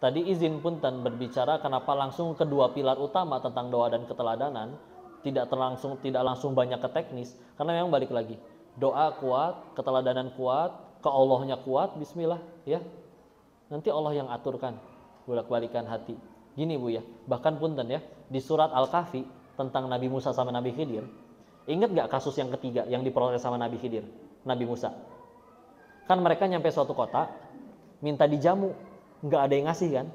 Tadi izin punten berbicara kenapa langsung kedua pilar utama tentang doa dan keteladanan tidak langsung banyak ke teknis karena memang balik lagi doa kuat, keteladanan kuat, ke Allahnya kuat, bismillah ya. Nanti Allah yang aturkan bolak-balikan hati. Gini Bu ya, bahkan punten ya, di surat Al-Kahfi tentang Nabi Musa sama Nabi Khidir. Ingat gak kasus yang ketiga yang diproses sama Nabi Khidir, Nabi Musa? Kan mereka nyampe suatu kota, minta dijamu, nggak ada yang ngasih kan?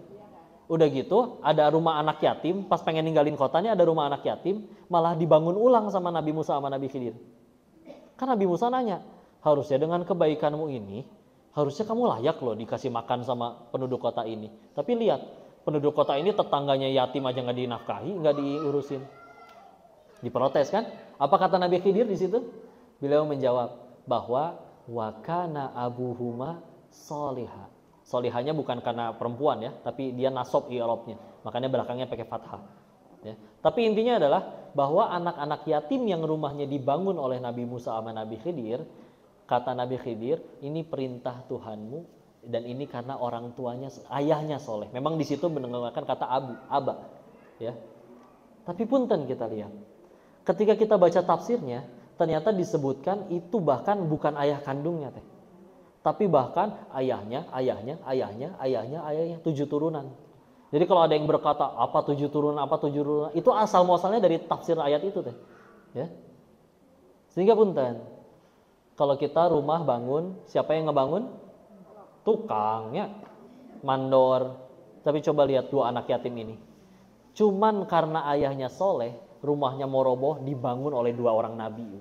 Udah gitu, ada rumah anak yatim, pas pengen ninggalin kotanya ada rumah anak yatim, malah dibangun ulang sama Nabi Musa sama Nabi Khidir. Kan Nabi Musa nanya, harusnya dengan kebaikanmu ini, harusnya kamu layak loh dikasih makan sama penduduk kota ini. Tapi lihat, penduduk kota ini tetangganya yatim aja nggak dinafkahi, nggak diurusin. Diprotes kan? Apa kata Nabi Khidir di situ? Beliau menjawab bahwa wakana abuhuma soliha. Solihanya bukan karena perempuan ya, tapi dia nasab i'rabnya. Makanya belakangnya pakai fathah. Ya. Tapi intinya adalah bahwa anak-anak yatim yang rumahnya dibangun oleh Nabi Musa sama Nabi Khidir, kata Nabi Khidir, ini perintah Tuhanmu dan ini karena orang tuanya, ayahnya soleh. Memang di situ menggunakan kata aba, ya. Tapi punten kita lihat, ketika kita baca tafsirnya, ternyata disebutkan itu bahkan bukan ayah kandungnya teh, tapi bahkan ayahnya, 7 turunan. Jadi kalau ada yang berkata apa 7 turunan, itu asal muasalnya dari tafsir ayat itu teh, ya. Sehingga punten, kalau kita rumah bangun, siapa yang ngebangun? Tukangnya, mandor. Tapi coba lihat 2 anak yatim ini. Cuman karena ayahnya soleh, rumahnya mau roboh dibangun oleh 2 orang nabi.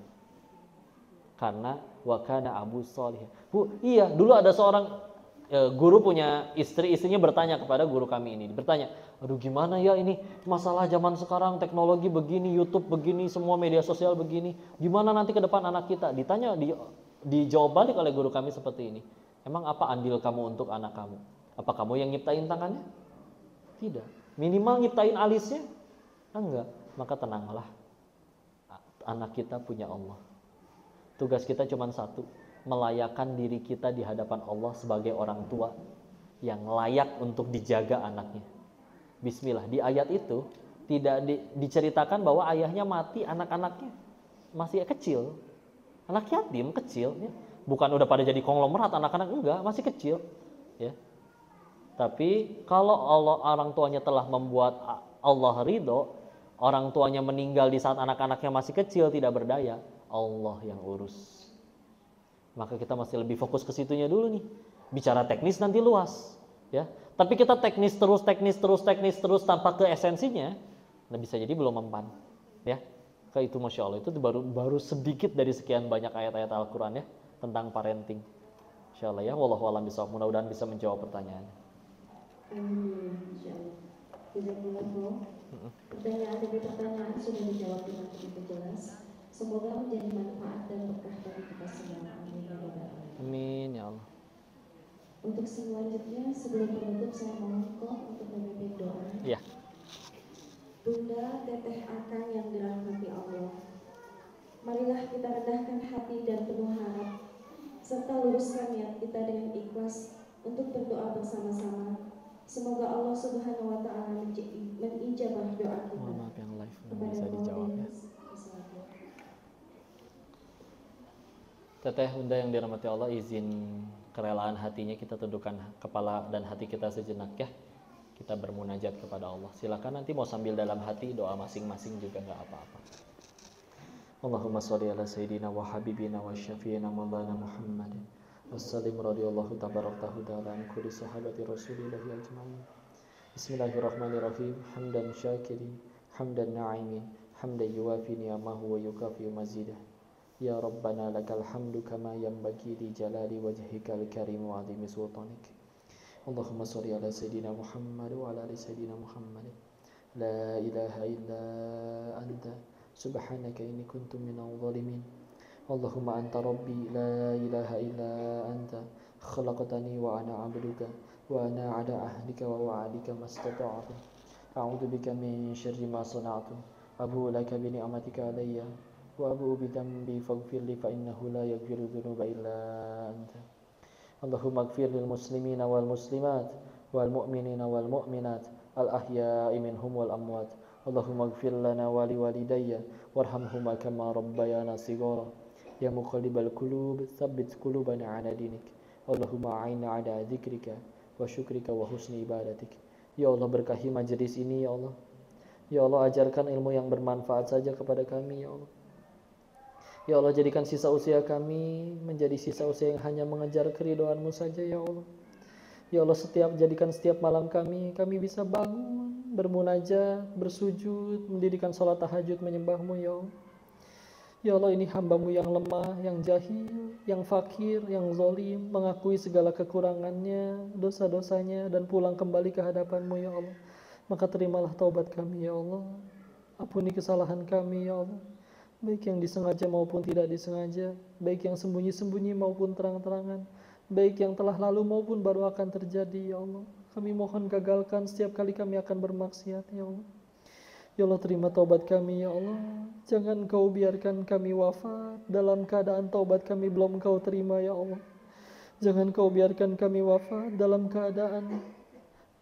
Karena wakana abu soleh. Bu, iya dulu ada seorang guru punya istrinya bertanya kepada guru kami ini. Bertanya, aduh gimana ya ini masalah zaman sekarang, teknologi begini, YouTube begini, semua media sosial begini. Gimana nanti ke depan anak kita? Ditanya, dijawab balik oleh guru kami seperti ini. Emang apa andil kamu untuk anak kamu? Apa kamu yang nyiptain tangannya? Tidak. Minimal nyiptain alisnya? Enggak. Maka tenanglah. Anak kita punya Allah. Tugas kita cuma satu, melayakkan diri kita di hadapan Allah sebagai orang tua yang layak untuk dijaga anaknya. Bismillah, di ayat itu tidak diceritakan bahwa ayahnya mati, anak-anaknya masih kecil. Anak yatim kecil ya. Bukan udah pada jadi konglomerat anak-anak, enggak, masih kecil ya. Tapi kalau orang tuanya telah membuat Allah ridho, orang tuanya meninggal di saat anak-anaknya masih kecil tidak berdaya, Allah yang urus. Maka kita masih lebih fokus ke situnya dulu nih. Bicara teknis nanti luas, ya. Tapi kita teknis terus tanpa ke esensinya, nah bisa jadi belum mempan, ya. Kayak itu masya Allah itu baru sedikit dari sekian banyak ayat-ayat Al-Quran ya tentang parenting. Insya Allah ya. Wallahu a'lam bishawab. Mudah-mudahan bisa menjawab pertanyaan. Insya Allah. Pertanyaan sudah dijawab dengan begitu jelas. Semoga menjadi manfaat dan berkah bagi kita semua. Amin ya rabbal alamin. Amin ya Allah. Untuk selanjutnya sebelum penutup saya mohon kok untuk memimpin doa. Ya. Bunda Teteh Akang yang dirahmati Allah, marilah kita rendahkan hati dan penuh harap serta luruskan niat kita dengan ikhlas untuk berdoa bersama-sama. Semoga Allah Subhanahu wa taala menijabah doa kita. Maaf yang live nggak bisa dijawab ya. Teteh Bunda yang dirahmati Allah, izin kerelaan hatinya kita tundukkan kepala dan hati kita sejenak ya. Kita bermunajat kepada Allah. Silakan nanti mau sambil dalam hati doa masing-masing juga nggak apa-apa. Allahumma sholli ala sayyidina wa habibina wa syafiina maulana Muhammadin. Wassalim radhiyallahu tabarakta ta'ala an kulli sahabati Rasulillahi ajma'in. Bismillahirrahmanirrahim. Hamdan syakirin, hamdan na'imin, hamdan yuwafi ni'amahu wa yukafi mazidah. Ya Rabbana lakal hamdu kama yanbaghi li jalali wajhikal karim wa 'azimi sultanik. Allahumma sholli ala sayyidina Muhammad wa ala ali sayyidina Muhammad. La ilaha illa anta subhanaka inni kuntu minadh dhalimin. Allahumma anta rabbi la ilaha illa anta khalaqtani wa ana abduka wa ana ala ahdika wa wa'adika mastata'tu a'udzu bika min syarri ma sana'tu abu'u laka bi ni'matika alayya wa abu'u bi dhanbi faghfir li fa innahu la yaghfiru dhunuba illa anta. Allahumma ighfir lil muslimina wal muslimat wal mu'minina wal mu'minat al ahya'i minhum wal amwat. Allahumma ighfir lana wa li walidayya warhamhuma kama rabbayana shighara. Ya muqallibal qulub tsabbit qulubana ala dinik. Allahumma a'inna ala dzikrika wa syukrika wa husni ibadatik. Ya Allah, berkahi majelis ini ya Allah. Ya Allah, ajarkan ilmu yang bermanfaat saja kepada kami ya Allah. Ya Allah, jadikan sisa usia kami menjadi sisa usia yang hanya mengejar keridhaan-Mu saja ya Allah. Ya Allah, jadikan setiap malam kami bisa bangun, bermunajat, bersujud, mendirikan salat tahajud menyembah-Mu ya Allah. Ya Allah, ini hamba-Mu yang lemah, yang jahil, yang fakir, yang zalim, mengakui segala kekurangannya, dosa-dosanya, dan pulang kembali ke hadapan-Mu ya Allah. Maka terimalah taubat kami ya Allah. Ampuni kesalahan kami ya Allah, baik yang disengaja maupun tidak disengaja, baik yang sembunyi-sembunyi maupun terang-terangan, baik yang telah lalu maupun baru akan terjadi ya Allah. Kami mohon gagalkan setiap kali kami akan bermaksiat ya Allah. Ya Allah, terima taubat kami ya Allah. Jangan Kau biarkan kami wafat dalam keadaan taubat kami belum Kau terima ya Allah. Jangan Kau biarkan kami wafat dalam keadaan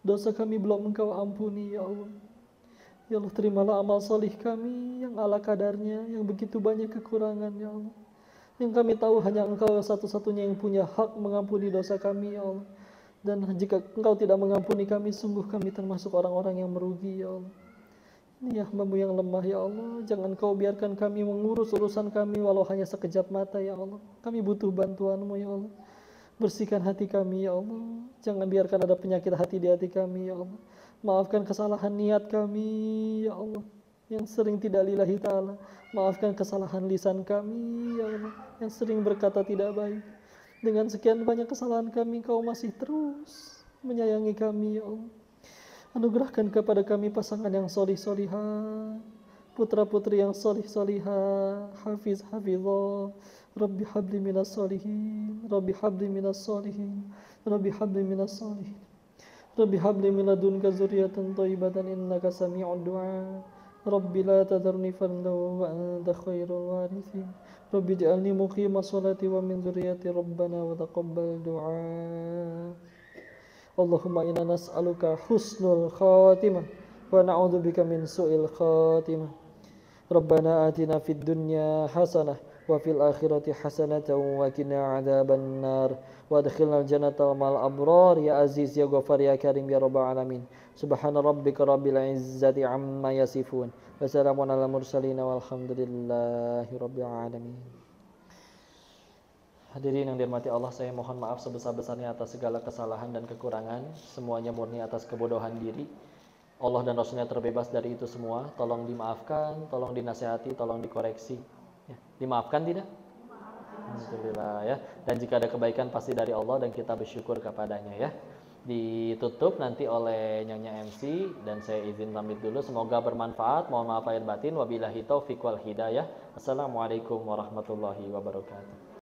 dosa kami belum Engkau ampuni ya Allah. Ya Allah, terimalah amal solih kami yang ala kadarnya, yang begitu banyak kekurangan ya Allah. Yang kami tahu hanya Engkau satu-satunya yang punya hak mengampuni dosa kami ya Allah. Dan jika Engkau tidak mengampuni kami, sungguh kami termasuk orang-orang yang merugi ya Allah. Ini hamba-Mu yang lemah ya Allah. Jangan Kau biarkan kami mengurus urusan kami walau hanya sekejap mata ya Allah. Kami butuh bantuan-Mu ya Allah. Bersihkan hati kami ya Allah. Jangan biarkan ada penyakit hati di hati kami ya Allah. Maafkan kesalahan niat kami ya Allah, yang sering tidak lillahi ta'ala. Maafkan kesalahan lisan kami ya Allah, yang sering berkata tidak baik. Dengan sekian banyak kesalahan kami, Kau masih terus menyayangi kami ya Allah. Anugerahkan kepada kami pasangan yang solih-solihah, putra-putri yang solih-solihah, hafiz-hafizah. Rabbi habli minas solihin, Rabbi habli minas solihin, Rabbi habli minas solihin, Rabbi habli min ladunka dzurriyyatan thayyibatan innaka sami'ud du'a. Rabbi la tadharni fardan wa anta khairul warithin. Rabbi ij'alni muqimas sholati wa min dzurriyyati rabbana wa taqabbal du'a. Allahumma inna nas'aluka husnul khatimah wa na'udzubika min su'il khatimah. Rabbana atina fid dunya hasanah wa fil akhirati hasanatan wa qina adzaban nar wa adkhilnal jannata ma'al abrar ya aziz ya ghafar ya karim ya rabbal alamin. Subhana rabbika rabbil izzati amma yasifun wa salamun alal mursalin walhamdulillahi rabbil alamin. Hadirin yang dirahmati Allah, saya mohon maaf sebesar-besarnya atas segala kesalahan dan kekurangan. Semuanya murni atas kebodohan diri. Allah dan Rasulnya terbebas dari itu semua. Tolong dimaafkan, tolong dinasihati, tolong dikoreksi ya. Dimaafkan tidak? Alhamdulillah ya. Dan jika ada kebaikan pasti dari Allah dan kita bersyukur kepadanya ya. Ditutup nanti oleh Nyonya MC dan saya izin pamit dulu. Semoga bermanfaat. Mohon maaf lahir batin. Wabillahi taufiq wal hidayah. Assalamualaikum warahmatullahi wabarakatuh.